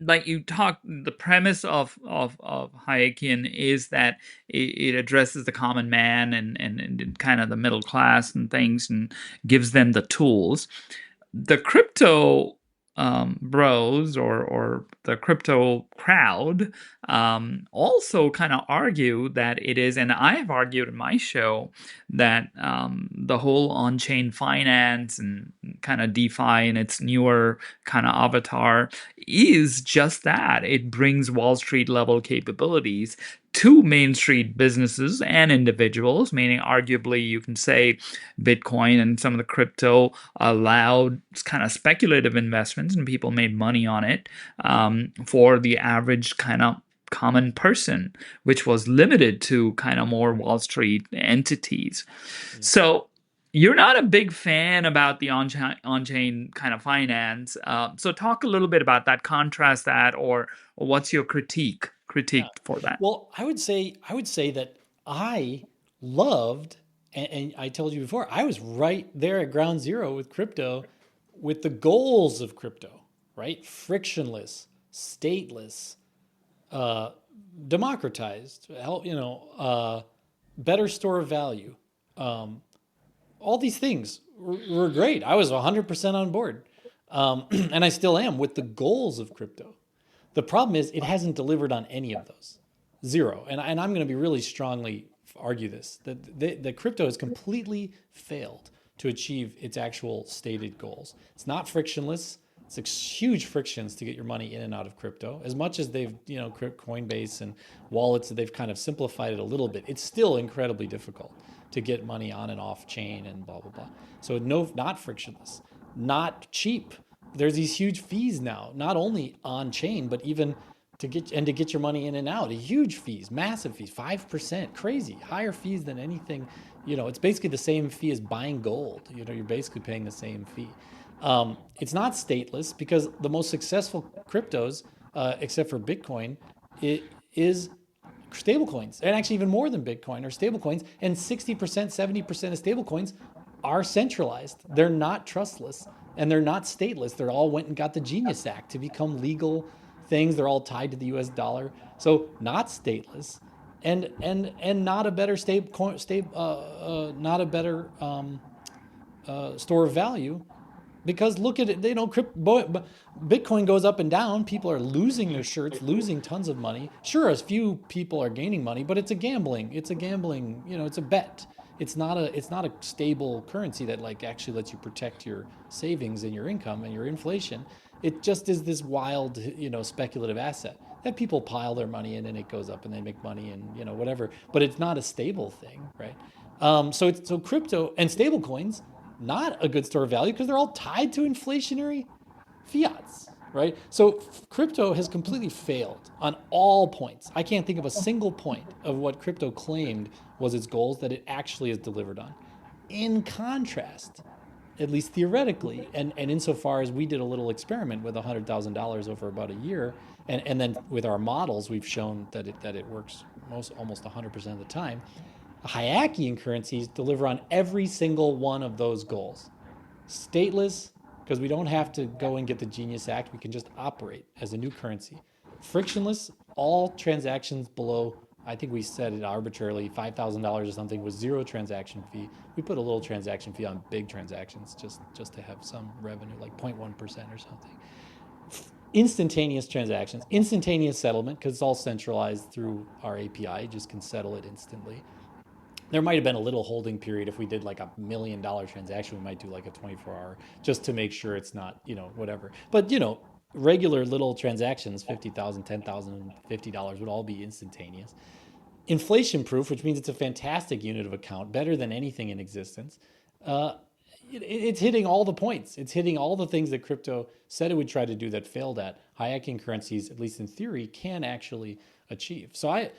like you talk, the premise of Hayekian is that it addresses the common man and kind of the middle class and things and gives them the tools. The crypto bros or the crypto crowd also kind of argue that it is, and I have argued in my show that the whole on-chain finance and kind of DeFi and its newer kind of avatar is just that. It brings Wall Street level capabilities to Main Street businesses and individuals, meaning arguably you can say Bitcoin and some of the crypto allowed kind of speculative investments and people made money on it for the average kind of common person, which was limited to kind of more Wall Street entities. Yeah. So you're not a big fan about the on-chain kind of finance. So talk a little bit about that, contrast that, or what's your critique Yeah. for that? Well, I would say that I loved, and I told you before, I was right there at ground zero with crypto, with the goals of crypto, right? Frictionless, stateless, uh, democratized, better store of value. Um, all these things were great. I was 100% on board. And I still am with the goals of crypto. The problem is it hasn't delivered on any of those. Zero. And I'm going to be really strongly argue this, that the crypto has completely failed to achieve its actual stated goals. It's not frictionless. It's huge frictions to get your money in and out of crypto. As much as they've, Coinbase and wallets, they've kind of simplified it a little bit. It's still incredibly difficult to get money on and off chain and blah, blah, blah. So no, not frictionless, not cheap. There's these huge fees now, not only on chain, but even to get your money in and out. Huge fees, massive fees, 5%, crazy, higher fees than anything. It's basically the same fee as buying gold. You're basically paying the same fee. It's not stateless because the most successful cryptos, except for Bitcoin, it is stablecoins, and actually even more than Bitcoin are stablecoins. And 60%, 70% of stablecoins are centralized. They're not trustless and they're not stateless. They're all went and got the Genius Act to become legal things. They're all tied to the U.S. dollar, so not stateless, and not a better not a better store of value. Because look at it, Bitcoin goes up and down. People are losing their shirts, losing tons of money. Sure, a few people are gaining money, but it's a gambling. It's a gambling. It's a bet. It's not a stable currency that like actually lets you protect your savings and your income and your inflation. It just is this wild, speculative asset that people pile their money in and it goes up and they make money and whatever. But it's not a stable thing, right? So crypto and stable coins, not a good store of value because they're all tied to inflationary fiats, right? So crypto has completely failed on all points. I can't think of a single point of what crypto claimed was its goals that it actually has delivered on. In contrast, at least theoretically, and insofar as we did a little experiment with $100,000 over about a year, and then with our models, we've shown that it works almost 100% of the time. Hayekian currencies deliver on every single one of those goals. Stateless, because we don't have to go and get the Genius Act. We can just operate as a new currency. Frictionless, all transactions below, I think we said it arbitrarily, $5,000 or something was zero transaction fee. We put a little transaction fee on big transactions just to have some revenue, like 0.1% or something. Instantaneous transactions, instantaneous settlement, because it's all centralized through our API, just can settle it instantly. There might have been a little holding period. If we did like $1 million transaction, we might do like a 24-hour just to make sure it's not, whatever. But, regular little transactions, $50,000, $10,000, $50 would all be instantaneous. Inflation proof, which means it's a fantastic unit of account, better than anything in existence. It's hitting all the points. It's hitting all the things that crypto said it would try to do that failed at. Hayekian currencies, at least in theory, can actually achieve. So I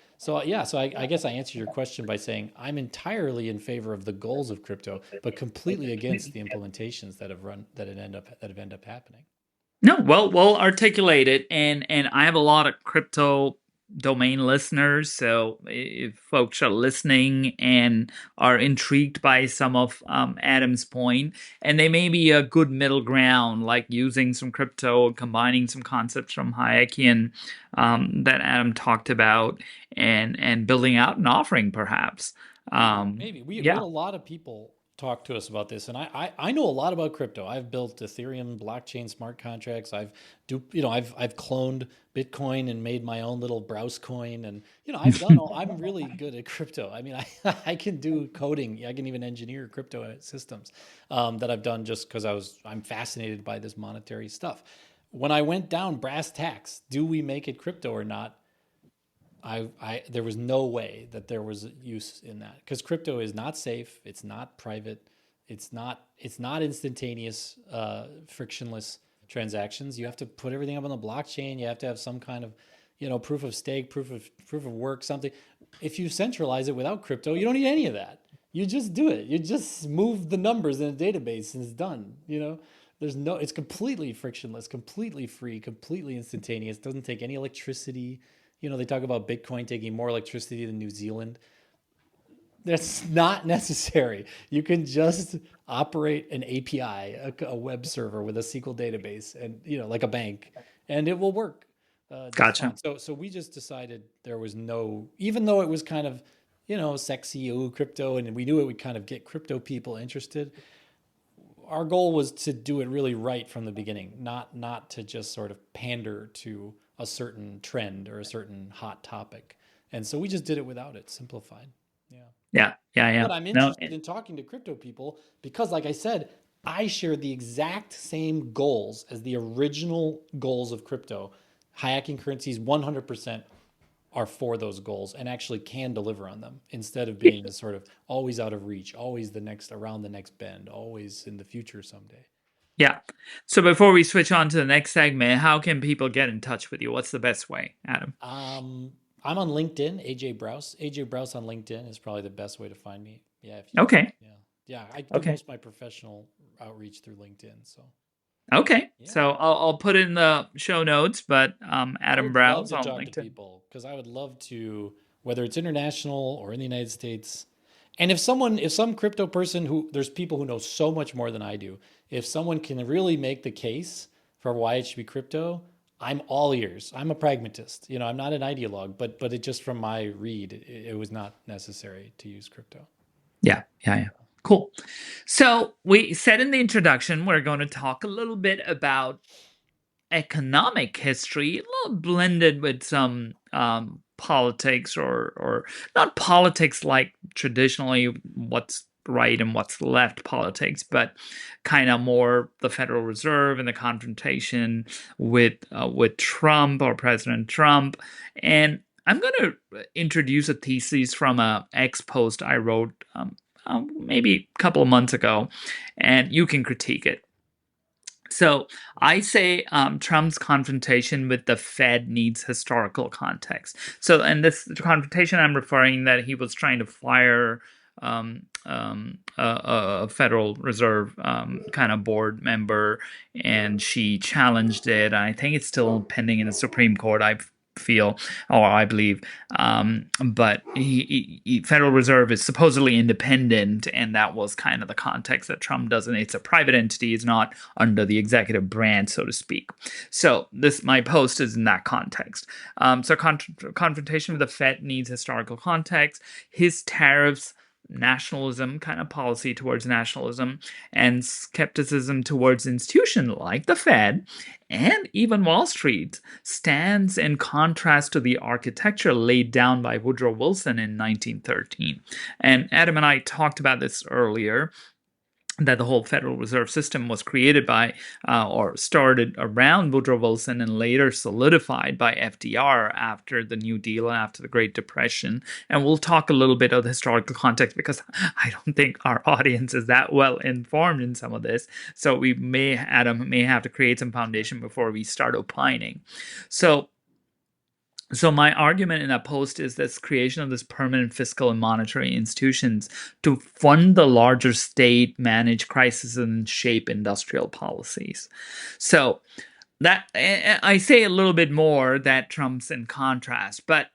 guess I answered your question by saying I'm entirely in favor of the goals of crypto, but completely against the implementations that have ended up happening. No, well articulated, and I have a lot of crypto domain listeners. So if folks are listening and are intrigued by some of Adam's point, and they may be a good middle ground, like using some crypto, combining some concepts from Hayekian that Adam talked about, and building out an offering, perhaps. Maybe we had a lot of people talk to us about this, and I know a lot about crypto. I've built Ethereum blockchain smart contracts. I've cloned Bitcoin and made my own little Braus coin, and I'm really good at crypto. I mean, I can do coding. I can even engineer crypto systems that I've done just because I'm fascinated by this monetary stuff. When I went down brass tacks, do we make it crypto or not? There was no way that there was use in that, because crypto is not safe. It's not private. It's not instantaneous, frictionless transactions. You have to put everything up on the blockchain. You have to have some kind of, proof of stake, proof of work, something. If you centralize it without crypto, you don't need any of that. You just do it. You just move the numbers in a database and it's done. It's completely frictionless, completely free, completely instantaneous. It doesn't take any electricity. They talk about Bitcoin taking more electricity than New Zealand. That's not necessary. You can just operate an API, a web server with a SQL database, and like a bank, and it will work. Gotcha. So we just decided there was no, even though it was kind of, sexy, crypto, and we knew it would kind of get crypto people interested. Our goal was to do it really right from the beginning, not to just sort of pander to a certain trend or a certain hot topic. And so we just did it without it, simplified. Yeah. But I'm interested in talking to crypto people because, like I said, I share the exact same goals as the original goals of crypto. Hayekian currencies 100% are for those goals and actually can deliver on them, instead of being sort of always out of reach, always around the next bend, always in the future someday. Yeah. So before we switch on to the next segment, how can people get in touch with you? What's the best way, Adam? I'm on LinkedIn, AJ Braus. AJ Braus on LinkedIn is probably the best way to find me. Yeah. Okay. Yeah. I do most of my professional outreach through LinkedIn. So. Okay. Yeah. So I'll put in the show notes, but Adam Braus on LinkedIn. I would love to talk to people, because I would love to, whether it's international or in the United States. And if some crypto person there's people who know so much more than I do, if someone can really make the case for why it should be crypto, I'm all ears. I'm a pragmatist. I'm not an ideologue, but it just, from my read, it was not necessary to use crypto. Yeah. Cool. So we said in the introduction, we're going to talk a little bit about economic history, a little blended with some politics, or not politics like traditionally what's right and what's left politics, but kind of more the Federal Reserve and the confrontation with Trump, or President Trump. And I'm going to introduce a thesis from a ex post I wrote maybe a couple of months ago, and you can critique it. So I say Trump's confrontation with the Fed needs historical context. So, and this confrontation, I'm referring that he was trying to fire a Federal Reserve kind of board member, and she challenged it. I think it's still pending in the Supreme Court. I feel, or I believe, but Federal Reserve is supposedly independent, and that was kind of the context that Trump doesn't. It's a private entity; it's not under the executive branch, so to speak. So this my post is in that context. So confrontation with the Fed needs historical context. His tariffs, nationalism kind of policy towards nationalism, and skepticism towards institutions like the Fed and even Wall Street stands in contrast to the architecture laid down by Woodrow Wilson in 1913. And Adam and I talked about this earlier, that the whole Federal Reserve System was created by or started around Woodrow Wilson and later solidified by FDR after the New Deal and after the Great Depression. And we'll talk a little bit of the historical context because I don't think our audience is that well informed in some of this. So Adam may have to create some foundation before we start opining. So my argument in that post is this creation of this permanent fiscal and monetary institutions to fund the larger state, manage crises, and shape industrial policies. So that I say a little bit more that Trump's in contrast, but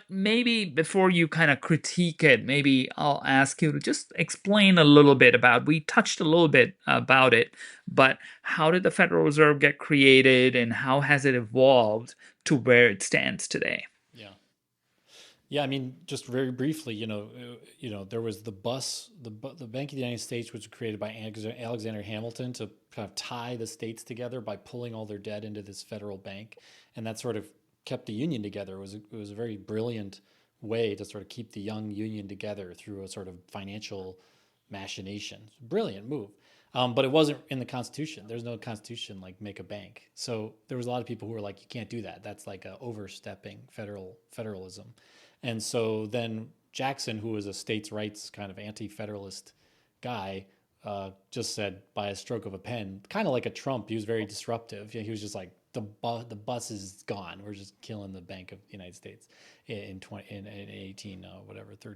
maybe before you kind of critique it, maybe I'll ask you to just explain a little bit about, we touched a little bit about it, but how did the Federal Reserve get created and how has it evolved to where it stands today? Yeah. Yeah, I mean, just very briefly, there was the Bank of the United States, which was created by Alexander Hamilton to kind of tie the states together by pulling all their debt into this federal bank, and that sort of kept the union together. It was a very brilliant way to sort of keep the young union together through a sort of financial machination. Brilliant move. But it wasn't in the Constitution. There's no Constitution like make a bank. So there was a lot of people who were like, you can't do that. That's like a overstepping federalism. And so then Jackson, who was a states' rights kind of anti-federalist guy, just said by a stroke of a pen, kind of like a Trump. He was very disruptive. He was just like, the bus is gone. We're just killing the Bank of the United States in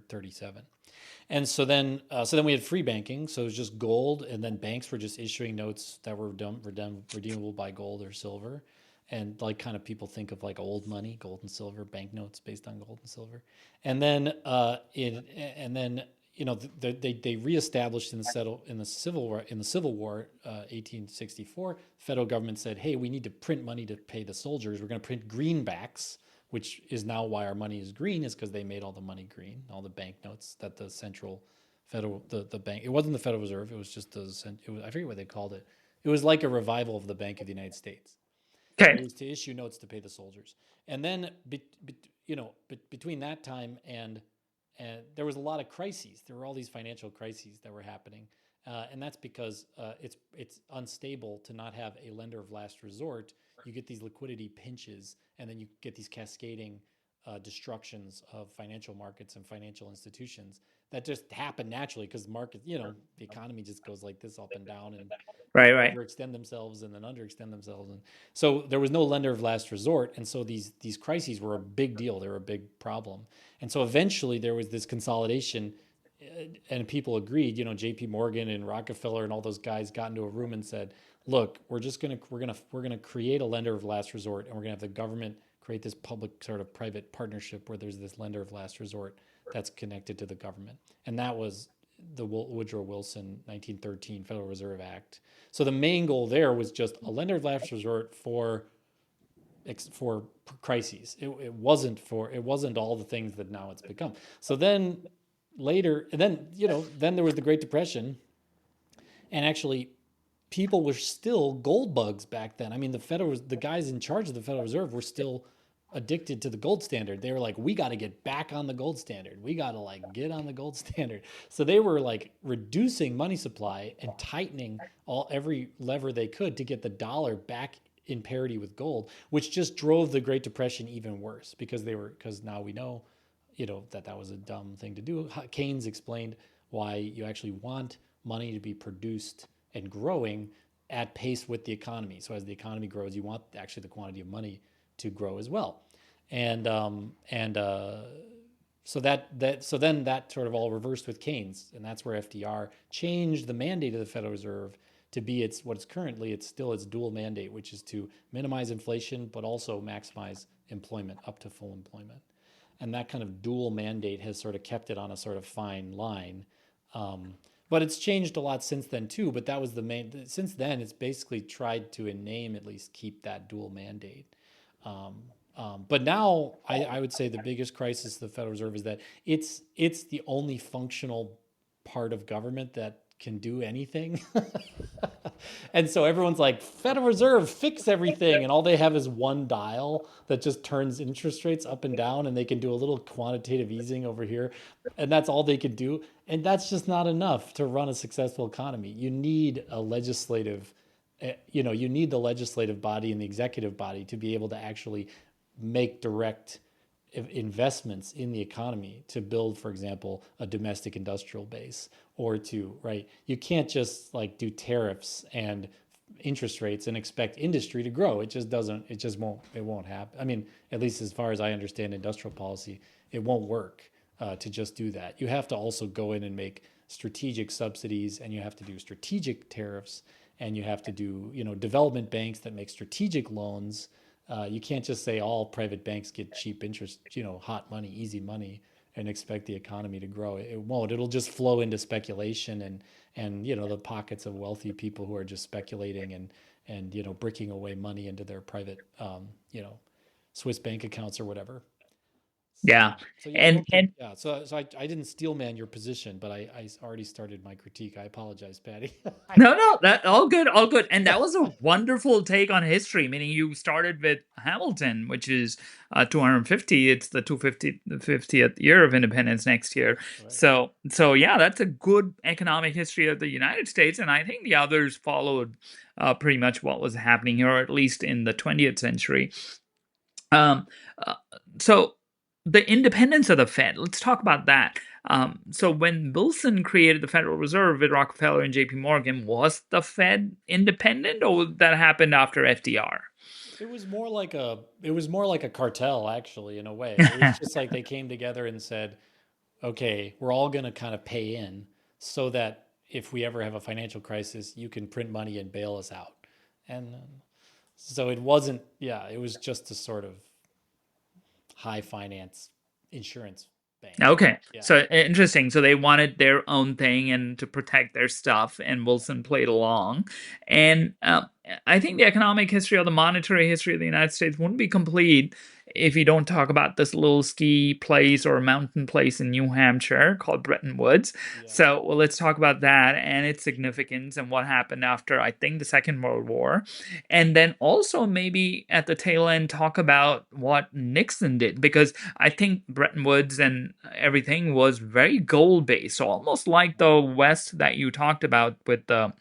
37. And so then we had free banking. So it was just gold, and then banks were just issuing notes that were redeemable by gold or silver. And like kind of people think of like old money, gold and silver, banknotes based on gold and silver. And then they reestablished in the Civil War, 1864. Federal government said, "Hey, we need to print money to pay the soldiers. We're going to print greenbacks," which is now why our money is green, is because they made all the money green, all the banknotes that the central federal the bank. It wasn't the Federal Reserve. It was just I forget what they called it. It was like a revival of the Bank of the United States. Okay. It was to issue notes to pay the soldiers, and then between that time and there was a lot of crises. There were all these financial crises that were happening, and that's because it's unstable to not have a lender of last resort. You get these liquidity pinches, and then you get these cascading destructions of financial markets and financial institutions that just happen naturally because the market, the economy just goes like this up and down, and Right. overextend themselves and then underextend themselves. And so there was no lender of last resort. And so these crises were a big deal. They were a big problem. And so eventually there was this consolidation, and people agreed, JP Morgan and Rockefeller and all those guys got into a room and said, look, we're going to create a lender of last resort, and we're going to have the government create this public sort of private partnership where there's this lender of last resort that's connected to the government. And that was the Woodrow Wilson 1913 Federal Reserve Act. So the main goal there was just a lender of last resort for crises. It wasn't all the things that now it's become. So then later, and then then there was the Great Depression, and actually people were still gold bugs back then. I mean, the guys in charge of the Federal Reserve were still addicted to the gold standard. They were like, we got to get back on the gold standard. We got to like get on the gold standard. So they were like reducing money supply and tightening every lever they could to get the dollar back in parity with gold, which just drove the Great Depression even worse because now we know, that was a dumb thing to do. Keynes explained why you actually want money to be produced and growing at pace with the economy. So as the economy grows, you want actually the quantity of money to grow as well. And So then that sort of all reversed with Keynes, and that's where FDR changed the mandate of the Federal Reserve to be what it's currently. It's still its dual mandate, which is to minimize inflation but also maximize employment up to full employment. And that kind of dual mandate has sort of kept it on a sort of fine line. But it's changed a lot since then too. But that was the main. Since then, it's basically tried to, in name at least, keep that dual mandate. But now, I would say the biggest crisis of the Federal Reserve is that it's the only functional part of government that can do anything. And so everyone's like, Federal Reserve, fix everything. And all they have is one dial that just turns interest rates up and down, and they can do a little quantitative easing over here. And that's all they can do. And that's just not enough to run a successful economy. You need a legislative, you need the legislative body and the executive body to be able to actually make direct investments in the economy to build, for example, a domestic industrial base, or to, right? You can't just like do tariffs and interest rates and expect industry to grow. It just doesn't, it won't happen. I mean, at least as far as I understand industrial policy, it won't work to just do that. You have to also go in and make strategic subsidies, and you have to do strategic tariffs, and you have to do, development banks that make strategic loans. You can't just say all private banks get cheap interest, hot money, easy money, and expect the economy to grow. It won't. It'll just flow into speculation and the pockets of wealthy people who are just speculating and bricking away money into their private Swiss bank accounts or whatever. Yeah. So yeah, And okay, and yeah. So I didn't steel man your position, but I already started my critique. I apologize, Patty. no, that all good, all good. And that was a wonderful take on history, meaning you started with Hamilton, which is 250. It's the 50th year of independence next year. Right. So yeah, that's a good economic history of the United States, and I think the others followed pretty much what was happening here, or at least in the 20th century. Um, uh, so the independence of the Fed, let's talk about that. So when Wilson created the Federal Reserve with Rockefeller and JP Morgan, was the Fed independent, or that happened after FDR? It was more like a cartel, actually, in a way. It was just like they came together and said, okay, we're all going to kind of pay in so that if we ever have a financial crisis, you can print money and bail us out. And so it wasn't, yeah, it was just a sort of high finance insurance bank. Okay, Yeah. so interesting. So they wanted their own thing and to protect their stuff, and Wilson played along. And I think the economic history or the monetary history of the United States wouldn't be complete if you don't talk about this little ski place or mountain place in New Hampshire called Bretton Woods. Yeah. So, well, let's talk about that and its significance and what happened after, I think, the Second World War. And then also maybe at the tail end, talk about what Nixon did, because I think Bretton Woods and everything was very goal based, so almost like the West that you talked about with the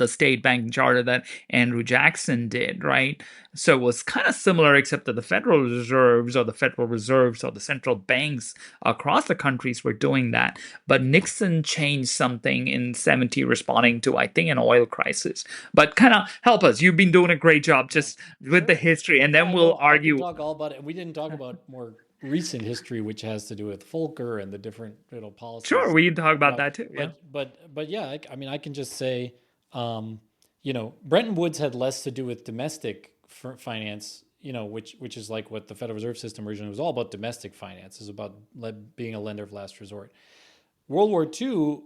state banking charter that Andrew Jackson did, right? So it was kind of similar, except that the Federal Reserves or the Federal Reserves or the central banks across the countries were doing that. But Nixon changed something in 70, responding to, I think, an oil crisis. But kind of help us. You've been doing a great job Yeah. just with the Sure. history, and then Yeah, we'll no, I can argue. talk all about it. We didn't talk about more recent history, which has to do with Volcker and the different Sure, policies. we can talk about Yeah, that too. Yeah. but yeah, I mean, I can just say, Bretton Woods had less to do with domestic finance, which is like what the Federal Reserve System originally was all about. Domestic finance is about being a lender of last resort. World War II,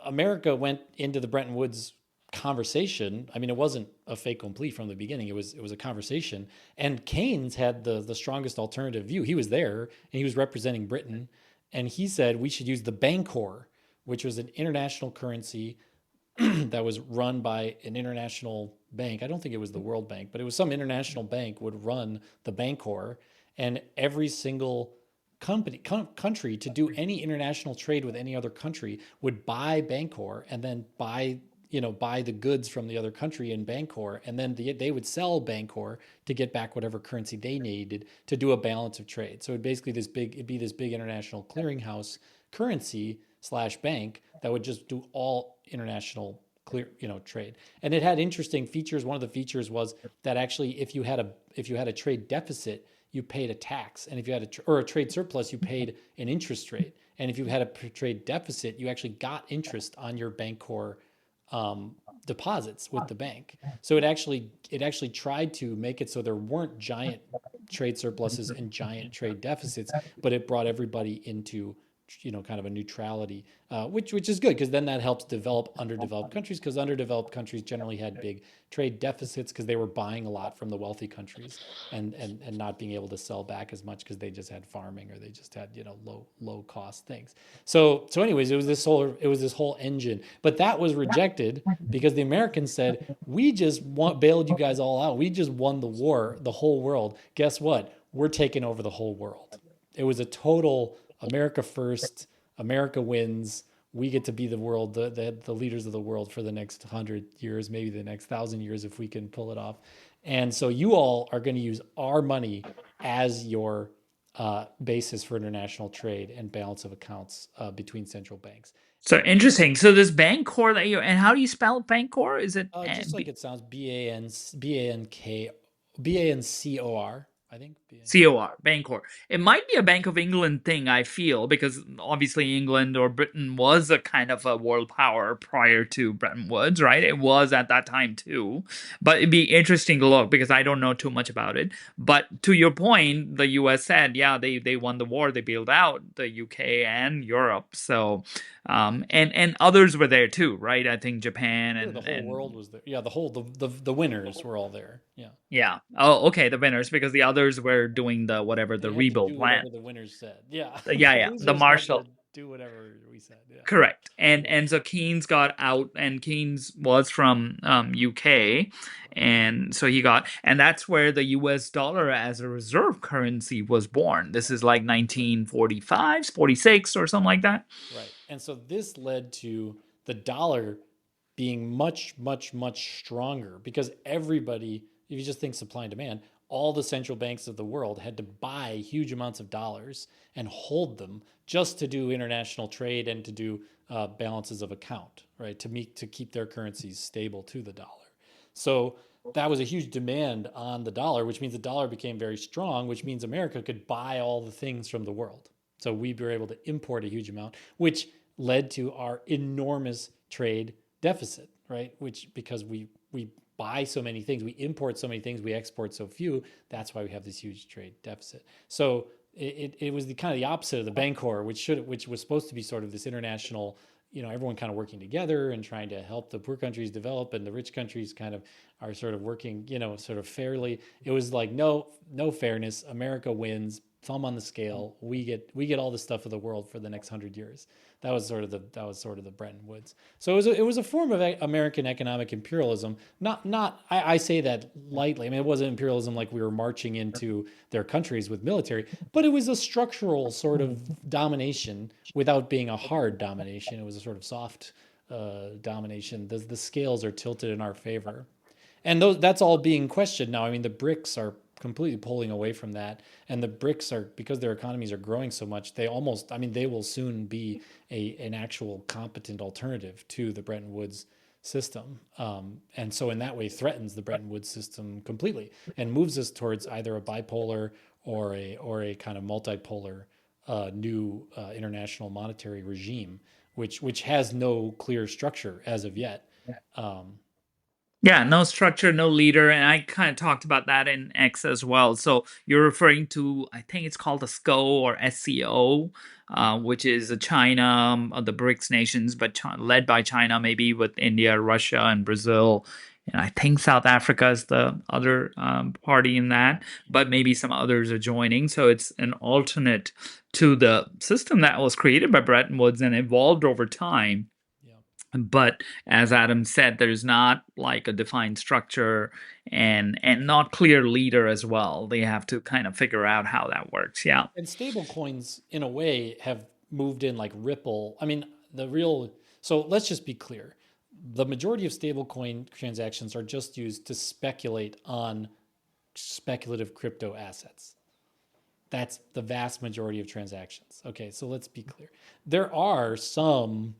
America went into the Bretton Woods conversation. I mean, it wasn't a fait accompli from the beginning. It was a conversation, and Keynes had the strongest alternative view. He was there, and he was representing Britain, and he said we should use the Bancor, which was an international currency that was run by an international bank. I don't think it was the World Bank, but it was some international bank would run the Bancor, and every single country to do any international trade with any other country would buy Bancor and then buy the goods from the other country in Bancor, and then they would sell Bancor to get back whatever currency they needed to do a balance of trade. So it'd be this big international clearinghouse currency slash bank that would just do all international trade. And it had interesting features. One of the features was that actually if you had a trade deficit, you paid a tax. And if you had or a trade surplus, you paid an interest rate. And if you had a trade deficit, you actually got interest on your Bancor deposits with the bank. So it actually tried to make it so there weren't giant trade surpluses and giant trade deficits, but it brought everybody into kind of a neutrality, which is good because then that helps develop underdeveloped countries because underdeveloped countries generally had big trade deficits because they were buying a lot from the wealthy countries and not being able to sell back as much because they just had farming or they just had low cost things. So anyways, it was this whole engine, but that was rejected because the Americans said we just bailed you guys all out. We just won the war, the whole world. Guess what? We're taking over the whole world. It was a total America first. America wins. We get to be the world, the leaders of the world for the next 100 years, maybe the next 1,000 years if we can pull it off. And so you all are going to use our money as your basis for international trade and balance of accounts between central banks. So interesting. So this Bancor that you, and how do you spell Bancor? Is it Just like it sounds, BANCOR, I think. COR, Bancor? It might be a Bank of England thing, I feel, because obviously England or Britain was a kind of a world power prior to Bretton Woods, right? It was at that time too. But it'd be interesting to look because I don't know too much about it. But to your point, the US said, yeah, they won the war, they bailed out the UK and Europe. So and others were there too, right? I think Japan Yeah, the whole world was there. Yeah, the winners were all there. Yeah. yeah. Oh, okay, the winners because the others were doing the whatever the They had to rebuild do plan. whatever the winners said. Yeah. Yeah, The yeah, the losers had to Marshall. do whatever we said. Yeah. Correct. And so Keynes got out, and Keynes was from UK, and so he got, and that's where the US dollar as a reserve currency was born. This is like 1945, 46 or something like that. Right. And so this led to the dollar being much, much, much stronger because everybody, if you just think supply and demand, all the central banks of the world had to buy huge amounts of dollars and hold them just to do international trade and to do balances of account, right? To keep their currencies stable to the dollar. So that was a huge demand on the dollar, which means the dollar became very strong, which means America could buy all the things from the world. So we were able to import a huge amount, which led to our enormous trade deficit, right? Which because we buy so many things, we import so many things, we export so few. That's why we have this huge trade deficit. So it was the kind of the opposite of the Bancor, which was supposed to be sort of this international, everyone kind of working together and trying to help the poor countries develop, and the rich countries kind of are sort of working, sort of fairly. It was like no fairness. America wins. Thumb on the scale. We get all the stuff of the world for the next 100 years. That was sort of the Bretton Woods. So it was a form of American economic imperialism. I say that lightly. I mean, it wasn't imperialism like we were marching into their countries with military, but it was a structural sort of domination without being a hard domination. It was a sort of soft domination. The scales are tilted in our favor, and that's all being questioned now. I mean, the BRICS are completely pulling away from that, and the BRICS are, because their economies are growing so much, they will soon be an actual competent alternative to the Bretton Woods system, and so in that way threatens the Bretton Woods system completely and moves us towards either a bipolar or a kind of multipolar new international monetary regime, which has no clear structure as of yet. Yeah, no structure, no leader, and I kind of talked about that in X as well. So you're referring to, I think it's called the SCO or SCO, which is China, the BRICS nations, but led by China, maybe with India, Russia, and Brazil. And I think South Africa is the other party in that, but maybe some others are joining. So it's an alternate to the system that was created by Bretton Woods and evolved over time. But as Adam said, there's not like a defined structure and not clear leader as well. They have to kind of figure out how that works. Yeah. And stable coins, in a way, have moved in like Ripple. I mean, so let's just be clear. The majority of stablecoin transactions are just used to speculate on speculative crypto assets. That's the vast majority of transactions. Okay, so let's be clear. There are some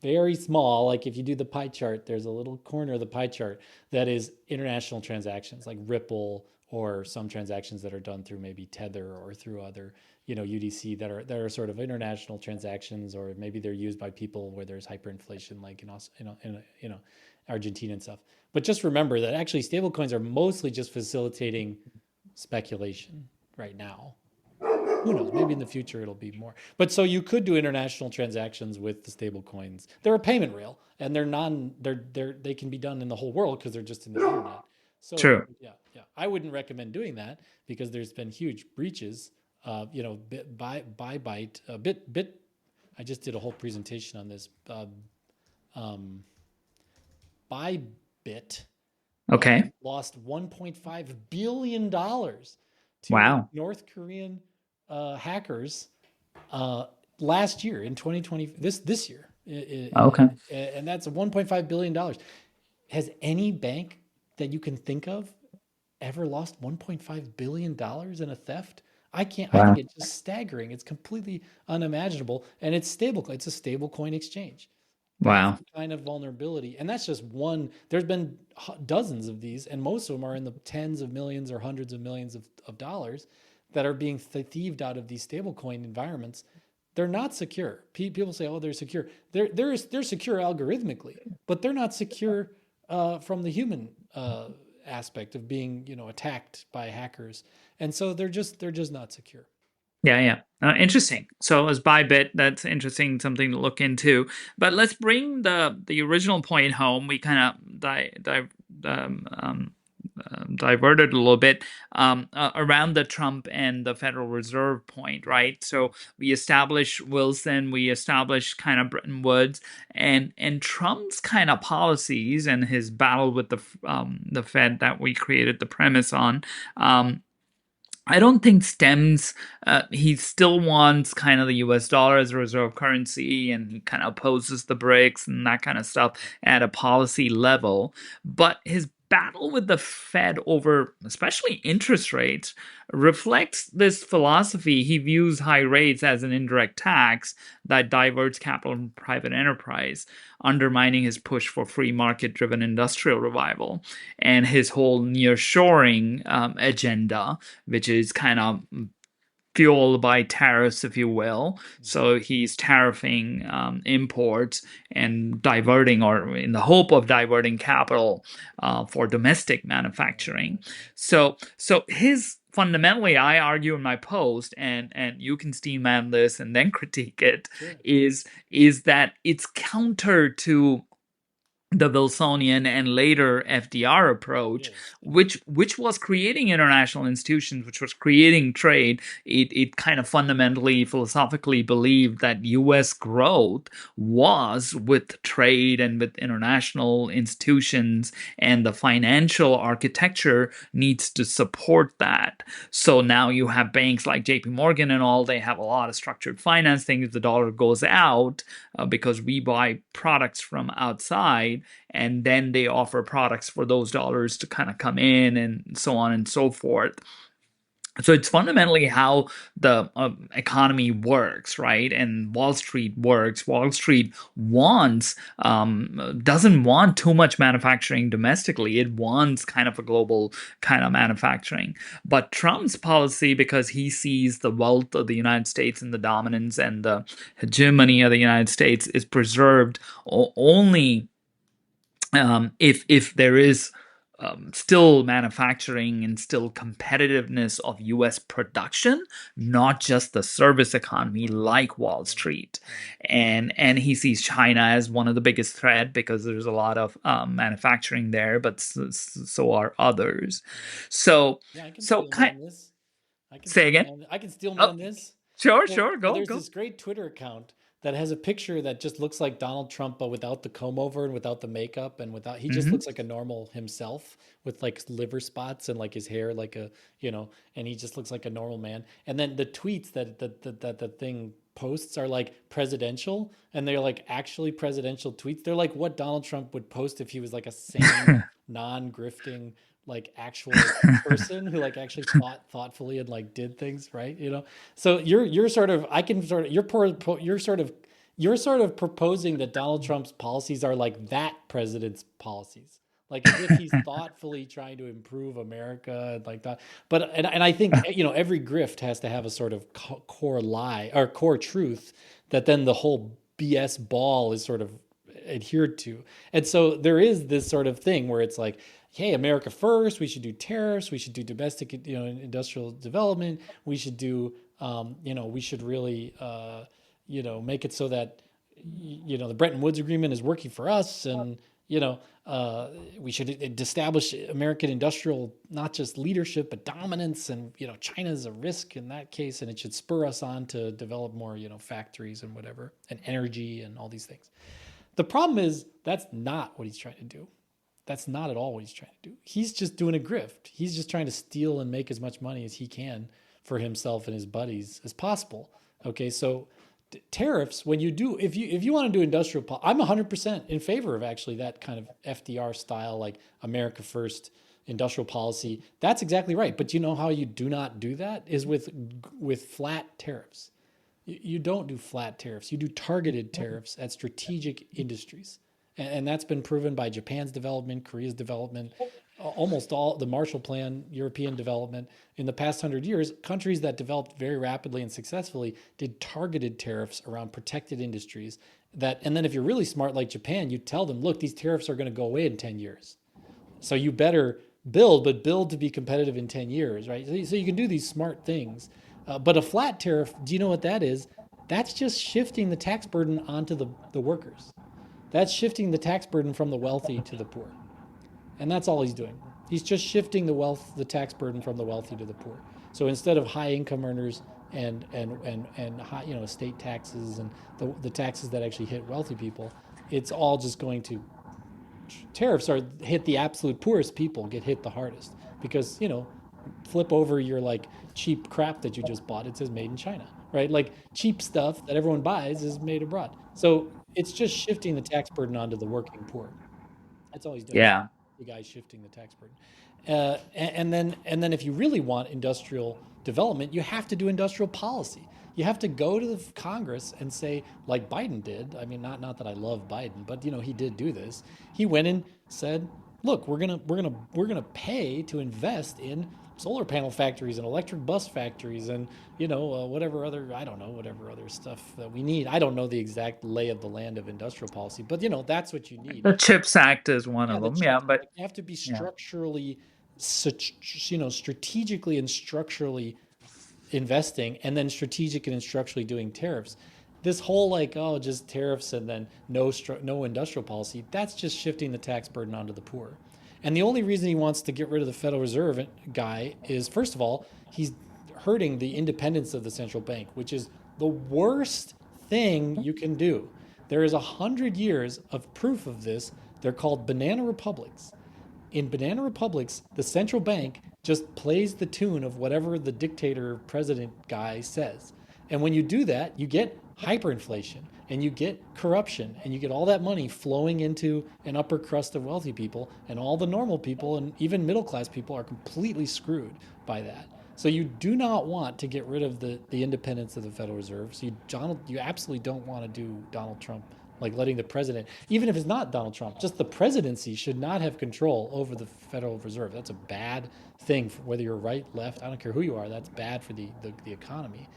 very small, like if you do the pie chart, there's a little corner of the pie chart that is international transactions like Ripple or some transactions that are done through maybe Tether or through other, UDC that are sort of international transactions, or maybe they're used by people where there's hyperinflation, like in Argentina and stuff. But just remember that actually stablecoins are mostly just facilitating speculation right now. Who knows? Maybe in the future it'll be more. But so you could do international transactions with the stable coins. They're a payment rail, and they can be done in the whole world because they're just in the internet. So True. yeah, yeah, I wouldn't recommend doing that because there's been huge breaches. Bit, bit. I just did a whole presentation on this. Um, Bybit Okay. lost 1.5 billion dollars to Wow. North Korean hackers last year in 2020. This year, Okay. and that's 1.5 billion dollars. Has any bank that you can think of ever lost 1.5 billion dollars in a theft? I can't. I think Wow. it's just staggering. It's completely unimaginable, and it's stable. It's a stable coin exchange. That's Wow. the kind of vulnerability. And that's just one. There's been dozens of these, and most of them are in the tens of millions or hundreds of millions of dollars that are being thieved out of these stablecoin environments. They're not secure. People say, "Oh, they're secure." They're secure algorithmically, but they're not secure from the human aspect of being, attacked by hackers. And so they're just not secure. Yeah, yeah. Interesting. So as Bybit, that's interesting, something to look into. But let's bring the original point home. We kind of um, um, diverted a little bit around the Trump and the Federal Reserve point, right? So we established Wilson, we established kind of Bretton Woods, and Trump's kind of policies and his battle with the Fed that we created the premise on. I don't think stems. He still wants kind of the U.S. dollar as a reserve currency, and he kind of opposes the BRICS and that kind of stuff at a policy level. But his battle with the Fed over, especially interest rates, reflects this philosophy. He views high rates as an indirect tax that diverts capital from private enterprise, undermining his push for free market-driven industrial revival and his whole nearshoring agenda, which is kind of fueled by tariffs, if you will. So he's tariffing imports and diverting, or in the hope of diverting capital for domestic manufacturing. So his fundamentally, I argue in my post, and you can steam man this and then critique it, Sure. is that it's counter to the Wilsonian and later FDR It approach, is. which was creating international institutions, which was creating trade. It kind of fundamentally, philosophically believed that U.S. growth was with trade and with international institutions, and the financial architecture needs to support that. So now you have banks like J.P. Morgan and all, they have a lot of structured finance things. If the dollar goes out, because we buy products from outside, and then they offer products for those dollars to kind of come in, and so on and so forth. So it's fundamentally how the economy works, right? And Wall Street works. Wall Street doesn't want too much manufacturing domestically. It wants kind of a global kind of manufacturing. But Trump's policy, because he sees the wealth of the United States and the dominance and the hegemony of the United States is preserved only if there is still manufacturing and still competitiveness of U.S. production, not just the service economy like Wall Street. And he sees China as one of the biggest threat because there's a lot of manufacturing there, but so are others. So Yeah, I can so steel kind man this. I can say steel again. man. I can steel Oh, man this. sure, So, sure, so go there's go. this great Twitter account that has a picture that just looks like Donald Trump, but without the comb over and without the makeup and without, he just Mm-hmm. looks like a normal himself with like liver spots and like his hair like and he just looks like a normal man. And then the tweets that the thing posts are like presidential, and they're like actually presidential tweets. They're like what Donald Trump would post if he was like a sane, non-grifting, like actual person who like actually thought thoughtfully and like did things right, so you're sort of, I can sort of, you're sort of proposing that Donald Trump's policies are like that president's policies, like as if he's thoughtfully trying to improve America and like that. But and I think every grift has to have a sort of core lie or core truth that then the whole BS ball is sort of adhered to. And so there is this sort of thing where it's like, hey, America first, we should do tariffs, we should do domestic, industrial development, we should do, we should really, make it so that, the Bretton Woods Agreement is working for us, and we should establish American industrial, not just leadership, but dominance. And, China's a risk in that case, and it should spur us on to develop more, factories and whatever, and energy and all these things. The problem is that's not what he's trying to do. That's not at all what he's trying to do. He's just doing a grift. He's just trying to steal and make as much money as he can for himself and his buddies as possible. Okay, so tariffs, when you do, if you want to do industrial, I'm 100% in favor of actually that kind of FDR style, like America first industrial policy. That's exactly right. But you know how you do not do that is with flat tariffs. You don't do flat tariffs. You do targeted tariffs at strategic industries. And that's been proven by Japan's development, Korea's development, almost all the Marshall Plan, European development. In the past 100 years, countries that developed very rapidly and successfully did targeted tariffs around protected industries. And then if you're really smart like Japan, you tell them, look, these tariffs are going to go away in 10 years. So you better build to be competitive in 10 years, right? So you can do these smart things. But a flat tariff, do you know what that is? That's just shifting the tax burden onto the workers. That's shifting the tax burden from the wealthy to the poor. And that's all he's doing. He's just shifting the tax burden from the wealthy to the poor. So instead of high income earners and high, estate taxes and the taxes that actually hit wealthy people, it's all just going to tariffs hit the absolute poorest people, get hit the hardest because, flip over your like cheap crap that you just bought. It says made in China, right? Like cheap stuff that everyone buys is made abroad. So it's just shifting the tax burden onto the working poor. That's all he's doing. Yeah. The guy's shifting the tax burden. And then if you really want industrial development, you have to do industrial policy. You have to go to the Congress and say, like Biden did. I mean, not that I love Biden, but he did do this. He went and said, look, we're gonna pay to invest in solar panel factories and electric bus factories and whatever other stuff that we need. I don't know the exact lay of the land of industrial policy, but that's what you need. The CHIPS Act is one of The them. Yeah, chips, but like, you have to be yeah. structurally, strategically and structurally investing, and then strategic and structurally doing tariffs. This whole like, oh, just tariffs and then no industrial policy, that's just shifting the tax burden onto the poor. And the only reason he wants to get rid of the Federal Reserve guy is, first of all, he's hurting the independence of the central bank, which is the worst thing you can do. There is 100 years of proof of this. They're called banana republics. In banana republics, the central bank just plays the tune of whatever the dictator president guy says. And when you do that, you get hyperinflation and you get corruption and you get all that money flowing into an upper crust of wealthy people, and all the normal people and even middle class people are completely screwed by that. So you do not want to get rid of the independence of the Federal Reserve. So you absolutely don't want to do Donald Trump, like letting the president, even if it's not Donald Trump, just the presidency should not have control over the Federal Reserve. That's a bad thing, for whether you're right, left, I don't care who you are. That's bad for the economy.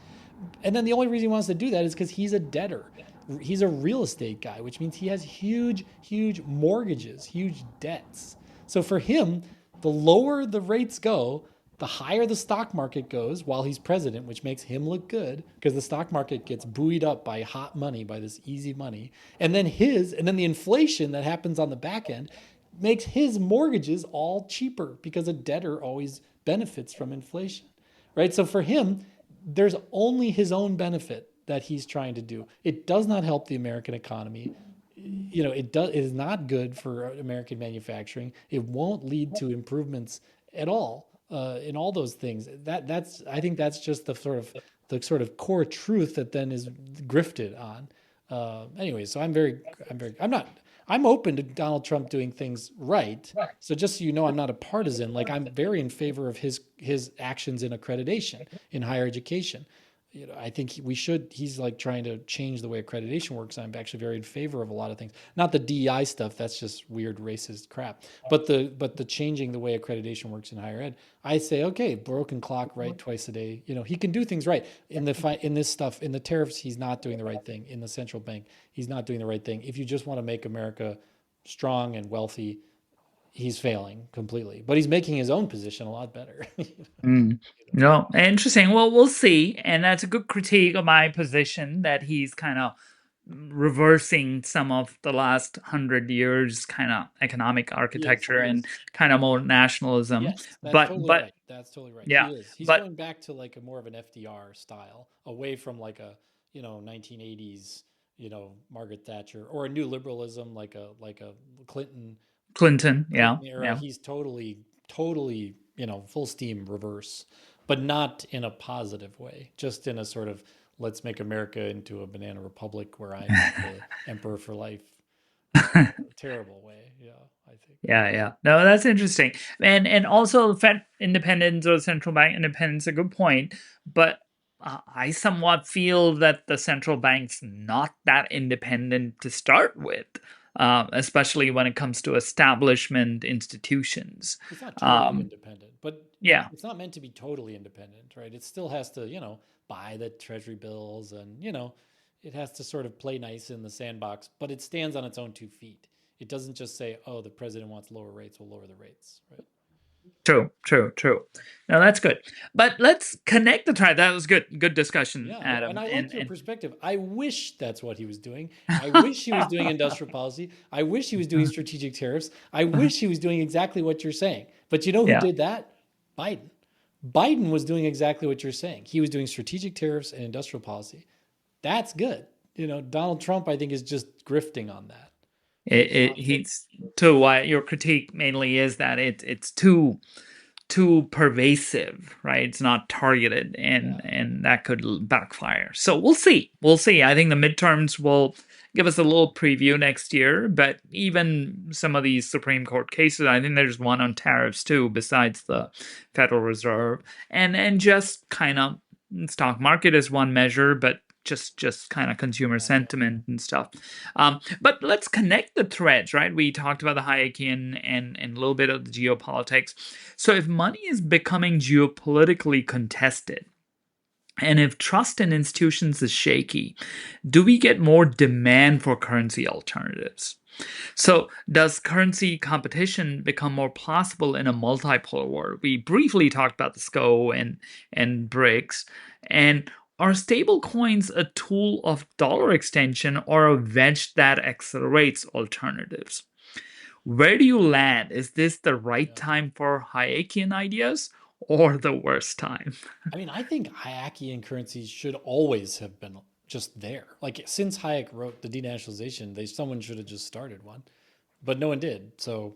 And then the only reason he wants to do that is because he's a debtor. He's a real estate guy, which means he has huge, huge mortgages, huge debts. So for him, the lower the rates go, the higher the stock market goes while he's president, which makes him look good because the stock market gets buoyed up by hot money, by this easy money. And then the inflation that happens on the back end makes his mortgages all cheaper because a debtor always benefits from inflation, right? So for him, there's only his own benefit that he's trying to do. It does not help the American economy. It is not good for American manufacturing. It won't lead to improvements at all in all those things. I think that's just the sort of core truth that then is grifted on. Anyway, so I'm open to Donald Trump doing things right. So just so you know, I'm not a partisan. Like I'm very in favor of his actions in accreditation in higher education. I think we should. He's like trying to change the way accreditation works. I'm actually very in favor of a lot of things. Not the DEI stuff. That's just weird racist crap. But the changing the way accreditation works in higher ed. I say, okay, broken clock, right, twice a day. He can do things right in this stuff. In the tariffs, he's not doing the right thing. In the central bank, he's not doing the right thing. If you just want to make America strong and wealthy, he's failing completely. But he's making his own position a lot better. Mm. No, interesting. Well, we'll see. And that's a good critique of my position that he's kind of reversing some of the last 100 years kind of economic He is. architecture He and is. kind of more nationalism. Yes, that's totally But right. That's totally right. yeah, He is. He's but going back to like a more of an FDR style, away from like a, 1980s, Margaret Thatcher, or a new liberalism like a Clinton Clinton, yeah, Clinton era. yeah. He's totally, full steam reverse, but not in a positive way, just in a sort of let's make America into a banana republic where I'm the emperor for life, terrible way. Yeah, I think. Yeah, yeah. No, that's interesting. And also Fed independence or central bank independence, a good point. But I somewhat feel that the central bank's not that independent to start with, especially when it comes to establishment institutions. It's not totally Um, independent, but yeah, it's not meant to be totally independent, right? It still has to, buy the treasury bills, and, it has to sort of play nice in the sandbox, but it stands on its own 2 feet. It doesn't just say, oh, the president wants lower rates, we'll lower the rates, right? true, true, true. No, that's good. But let's connect the tribe. That was good. Good discussion, Yeah, and Adam. I like your And perspective. I wish that's what he was doing. I wish he was doing industrial policy. I wish he was doing strategic tariffs. I wish he was doing exactly what you're saying. But you know who yeah. did that? Biden. Biden was doing exactly what you're saying. He was doing strategic tariffs and industrial policy. That's good. Donald Trump, I think, is just grifting on that. He's not. He's too why your critique mainly is that it's too pervasive, right? It's not targeted, Yeah. and that could backfire. So we'll see. We'll see. I think the midterms will give us a little preview next year, but even some of these Supreme Court cases, I think there's one on tariffs too, besides the Federal Reserve, and just kind of stock market is one measure, but just kind of consumer Yeah. sentiment and stuff. But let's connect the threads, right? We talked about the Hayekian and a little bit of the geopolitics. So if money is becoming geopolitically contested, and if trust in institutions is shaky, do we get more demand for currency alternatives? So, does currency competition become more possible in a multipolar world? We briefly talked about the SCO and BRICS. And are stablecoins a tool of dollar extension or a wedge that accelerates alternatives? Where do you land? Is this the right Yeah. time for Hayekian ideas or the worst time? I mean, I think Hayekian currencies should always have been just there. Like since Hayek wrote the denationalization, someone should have just started one, but no one did. So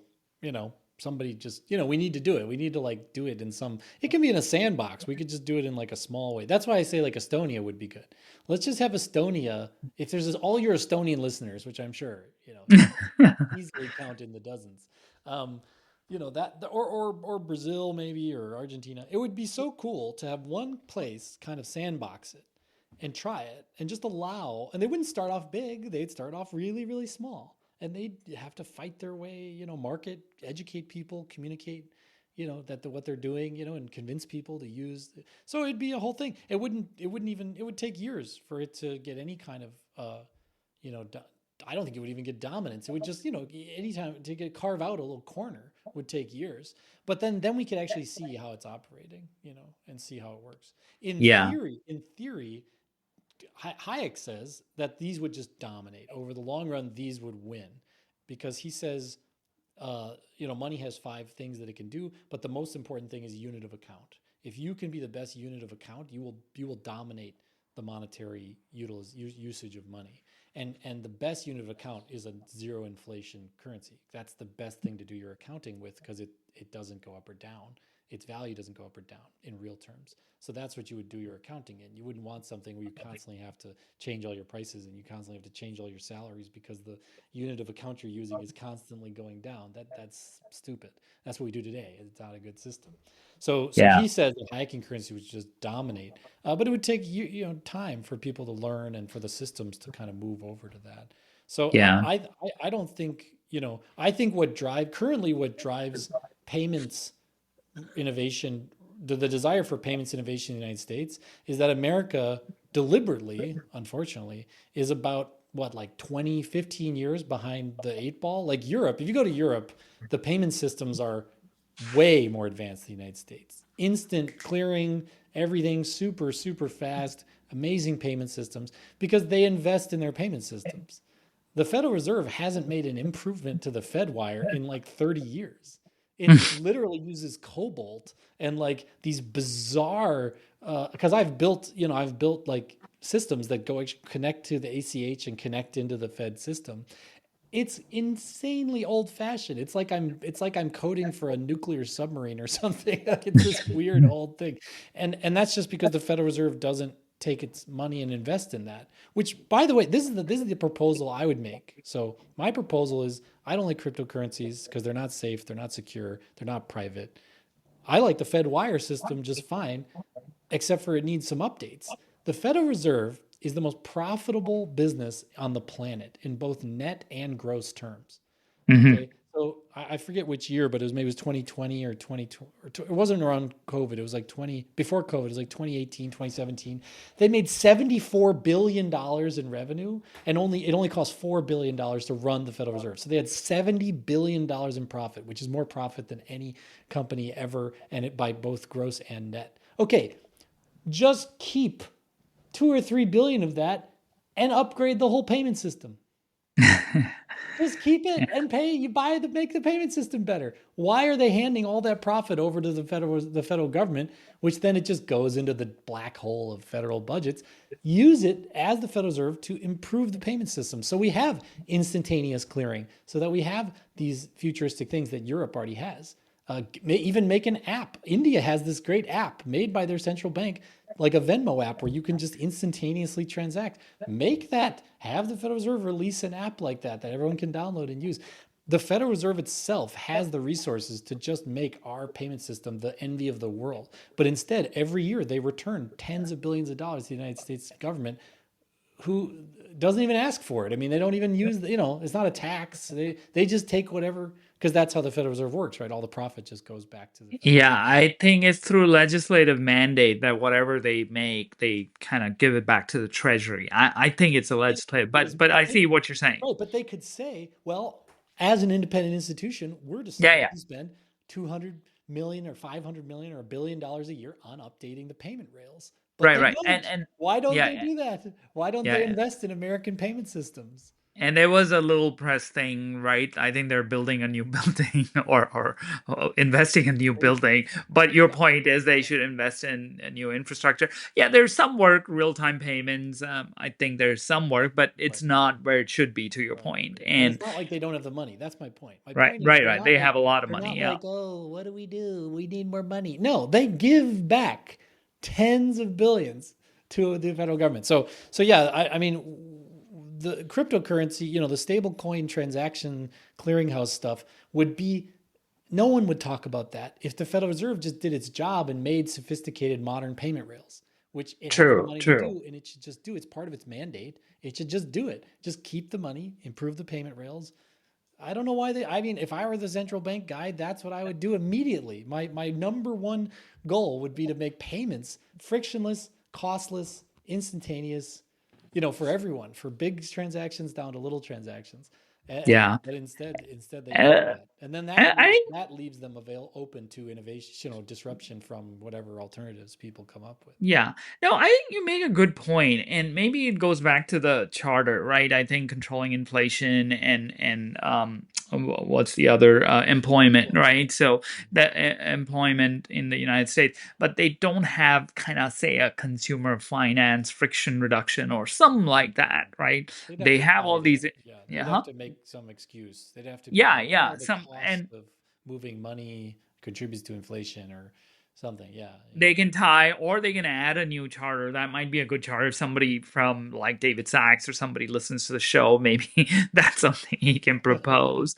somebody just we need to do it. We need to like do it in some. It can be in a sandbox. We could just do it in like a small way. That's why I say like Estonia would be good. Let's just have Estonia. If there's all your Estonian listeners, which I'm sure easily count in the dozens. That or Brazil maybe, or Argentina. It would be so cool to have one place kind of sandbox it and try it and just allow. And they wouldn't start off big. They'd start off really, really small, and they'd have to fight their way. Market, educate people, communicate. That what they're doing. And convince people to use. So it'd be a whole thing. It wouldn't even. It would take years for it to get any kind of. I don't think it would even get dominance. It would just, anytime to carve out a little corner would take years. But then we could actually see how it's operating, and see how it works. In Yeah. theory, Hayek says that these would just dominate over the long run. These would win because he says, money has 5 things that it can do, but the most important thing is unit of account. If you can be the best unit of account, you will dominate the monetary usage of money. And the best unit of account is a zero inflation currency. That's the best thing to do your accounting with because it doesn't go up or down. its value doesn't go up or down in real terms. So that's what you would do your accounting in. You wouldn't want something where you constantly have to change all your prices and you constantly have to change all your salaries because the unit of account you're using is constantly going down. That's stupid. That's what we do today. It's not a good system. So Yeah. he says the Hayekian currency would just dominate, but it would take time for people to learn and for the systems to kind of move over to that. So Yeah. I don't think I think what drives payments innovation, the desire for payments innovation in the United States is that America deliberately, unfortunately, is about what, like 20, 15 years behind the eight ball. Like Europe, if you go to Europe, the payment systems are way more advanced than the United States. Instant clearing, everything super, super fast, amazing payment systems because they invest in their payment systems. The Federal Reserve hasn't made an improvement to the Fed wire in like 30 years. It literally uses Cobalt and like these bizarre because I've built like systems that go connect to the ACH and connect into the Fed system. It's insanely old fashioned. It's like I'm coding for a nuclear submarine or something. Like it's this weird old thing. And that's just because the Federal Reserve doesn't take its money and invest in that. Which, by the way, this is the proposal I would make. So my proposal is I don't like cryptocurrencies because they're not safe, they're not secure, they're not private. I like the Fed wire system just fine, except for it needs some updates. The Federal Reserve is the most profitable business on the planet in both net and gross terms. Hmm. Okay. So I forget which year, but it was 2020 or 2020. It wasn't around COVID. It was like 20, before COVID, it was like 2018, 2017. They made $74 billion in revenue and it only cost $4 billion to run the Federal Reserve. So they had $70 billion in profit, which is more profit than any company ever, and it by both gross and net. Okay. Just keep 2 or 3 billion of that and upgrade the whole payment system. Just keep it and pay. You make the payment system better. Why are they handing all that profit over to the federal government, which then it just goes into the black hole of federal budgets? Use it as the Federal Reserve to improve the payment system. So we have instantaneous clearing, so that we have these futuristic things that Europe already has. Even make an app. India has this great app made by their central bank, like a Venmo app where you can just instantaneously transact. Make that. Have the Federal Reserve release an app like that everyone can download and use. The Federal Reserve itself has the resources to just make our payment system the envy of the world. But instead, every year they return tens of billions of dollars to the United States government, who doesn't even ask for it. I mean, they don't even use it's not a tax. They just take whatever, because that's how the Federal Reserve works, right? All the profit just goes back to the Federal Yeah, Reserve. I think it's through legislative mandate that whatever they make, they kind of give it back to the treasury. I think it's a legislative, But, but I they, see what you're saying. right, but they could say, well, as an independent institution, we're Yeah, deciding yeah. to spend 200 million or 500 million or $1 billion a year on updating the payment rails. But Right, they right. don't. Why don't Yeah, they do that? Why don't yeah, they yeah. invest in American payment systems? And there was a little press thing, right? I think they're building a new building or investing in a new Crazy. building. But your Yeah. point is they should invest in a new infrastructure. Yeah, there's some work, real-time payments. I think there's some work, but Right. it's not where it should be, to your Right. point. And And it's not like they don't have the money. That's my point. My right, point is right, right. They have a lot of they're money. not Yeah. like, oh, what do we do? We need more money. No, they give back tens of billions to the federal government. So yeah, I mean, the cryptocurrency, the stable coin transaction clearinghouse stuff would be, no one would talk about that if the Federal Reserve just did its job and made sophisticated modern payment rails, which it has the True, money to true. do, and it should just do. It's part of its mandate. It should just do it. Just keep the money, improve the payment rails. I don't know why I mean, if I were the central bank guy, that's what I would do immediately. My number one goal would be to make payments frictionless, costless, instantaneous, for everyone, for big transactions down to little transactions. Yeah. But instead they don't do Uh, that. And then I think that leaves them open to innovation, disruption from whatever alternatives people come up with. yeah. No, I think you make a good point, and maybe it goes back to the charter, right? I think controlling inflation and what's the other employment, Yeah. right? So that employment in the United States, but they don't have kind of say a consumer finance friction reduction or something like that, right? They'd have They to have all hide it. these, Yeah, yeah, they'd huh? have to make some excuse. They'd have to be Yeah, like, yeah, oh, the some cost and of moving money contributes to inflation or something. Yeah, They can tie, or they can add a new charter. That might be a good charter. If somebody from like David Sachs or somebody listens to the show, maybe that's something he can propose.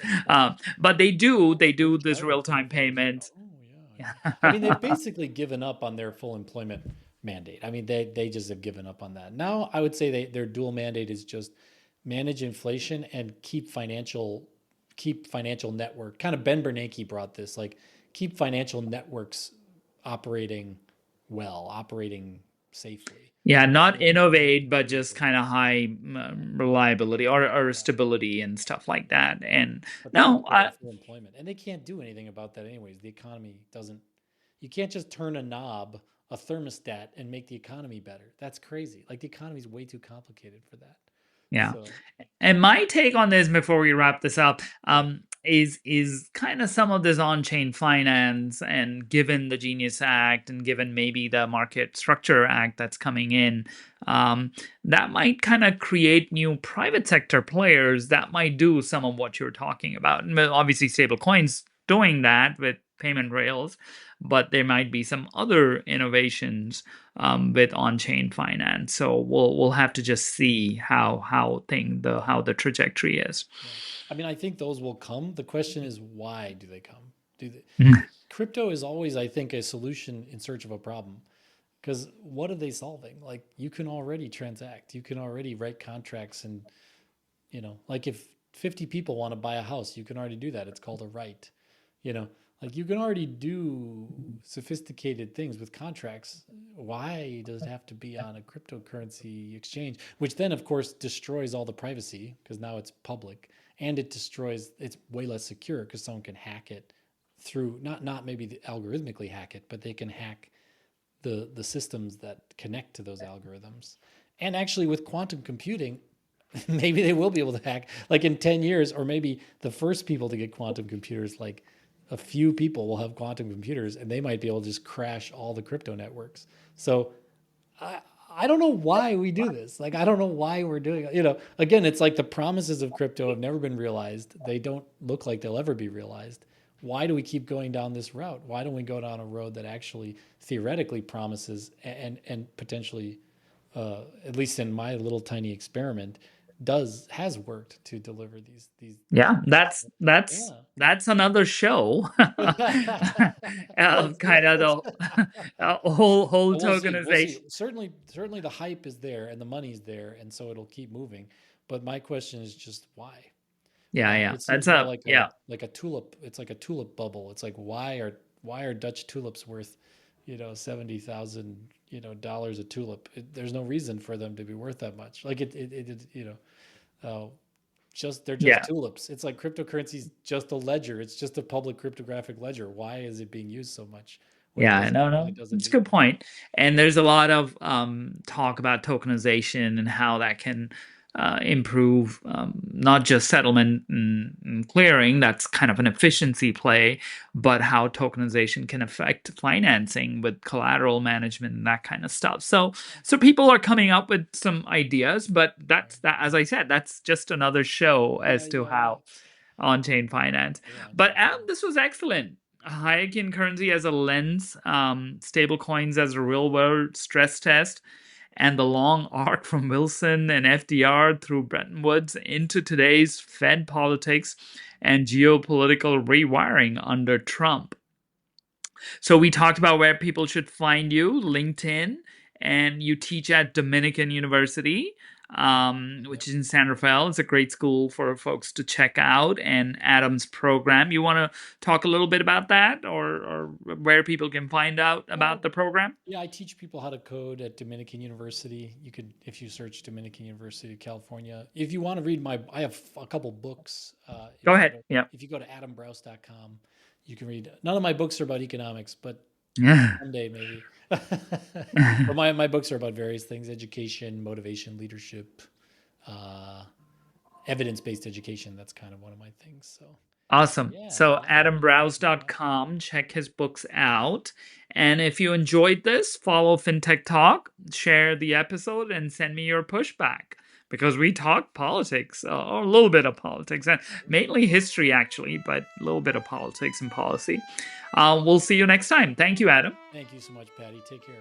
But they do New this charter real for time inflation. payment. Oh yeah. I mean, they've basically given up on their full employment mandate. I mean, they just have given up on that. Now, I would say their dual mandate is just manage inflation and keep financial network. Kind of Ben Bernanke brought this, like keep financial networks operating well, operating safely. Yeah, not So innovate, but just basically, kind of high reliability or yeah. stability and stuff like that. And But they no, don't care about full employment, and they can't do anything about that anyways. The economy doesn't. You can't just turn a knob, a thermostat, and make the economy better. That's crazy. Like the economy is way too complicated for that. yeah. So And my take on this before we wrap this up, is kind of some of this on-chain finance, and given the Genius Act and given maybe the Market Structure Act that's coming in, that might kind of create new private sector players that might do some of what you're talking about. And obviously, stablecoins doing that with payment rails, but there might be some other innovations with on-chain finance. So we'll have to just see how the trajectory is. yeah, I mean, I think those will come. The question is, why do they come? Do they, Mm. crypto is always, I think, a solution in search of a problem. Because what are they solving? Like you can already transact, you can already write contracts, and like if 50 people want to buy a house, you can already do that. It's called a right. You know, like you can already do sophisticated things with contracts. Why does it have to be on a cryptocurrency exchange, which then of course destroys all the privacy because now it's public, and it's way less secure because someone can hack it through not maybe algorithmically hack it, but they can hack the systems that connect to those algorithms. And actually with quantum computing, maybe they will be able to hack like in 10 years, or maybe the first people to get quantum computers, like a few people will have quantum computers and they might be able to just crash all the crypto networks. So I I don't know why we do this. Like I don't know why we're doing it. Again, it's like the promises of crypto have never been realized. They don't look like they'll ever be realized. Why do we keep going down this route? Why don't we go down a road that actually theoretically promises and potentially, at least in my little tiny experiment, has worked to deliver these Yeah, that's benefits? that's Yeah. that's another show. Let's Kind of let's the whole Well, we'll see. We'll see. tokenization. Certainly the hype is there and the money's there, and so it'll keep moving. But my question is just why? Yeah, yeah. It That's seems more a like a yeah. like a tulip. It's like a tulip bubble. It's like why are Dutch tulips worth, 70,000 dollars a tulip? There's no reason for them to be worth that much. Like uh, they're just Yeah. tulips. It's like cryptocurrency's just a ledger. It's just a public cryptographic ledger. Why is it being used so much Yeah, no, when it no, doesn't it's a need good to? point. And there's a lot of talk about tokenization and how that can improve not just settlement and clearing, that's kind of an efficiency play, but how tokenization can affect financing with collateral management and that kind of stuff. So people are coming up with some ideas, but Right. as I said, that's just another show Yeah, as to yeah, yeah. how on-chain finance. Yeah, But on-chain Adam, finance. this was excellent. Hayekian currency as a lens, stable coins as a real world stress test, and the long arc from Wilson and FDR through Bretton Woods into today's Fed politics and geopolitical rewiring under Trump. So we talked about where people should find you, LinkedIn, and you teach at Dominican University, Yep. which is in San Rafael. It's a great school for folks to check out, and Adam's program. You want to talk a little bit about that, or where people can find out about Well, the program? yeah, I teach people how to code at Dominican University. You could, if you search Dominican University of California. If you want to read I have a couple books. Go ahead. Yeah. If you go to adambraus.com, you can read. None of my books are about economics, but Yeah. someday maybe. But my books are about various things: education, motivation, leadership, uh, evidence-based education. That's kind of one of my things. So Awesome. yeah, So adambraus.com. adambraus.com, check his books out. And if you enjoyed this, follow FinTech Talk, share the episode, and send me your pushback. because we talk politics, or a little bit of politics, and mainly history, actually, but a little bit of politics and policy. We'll see you next time. Thank you, Adam. Thank you so much, Patty. Take care.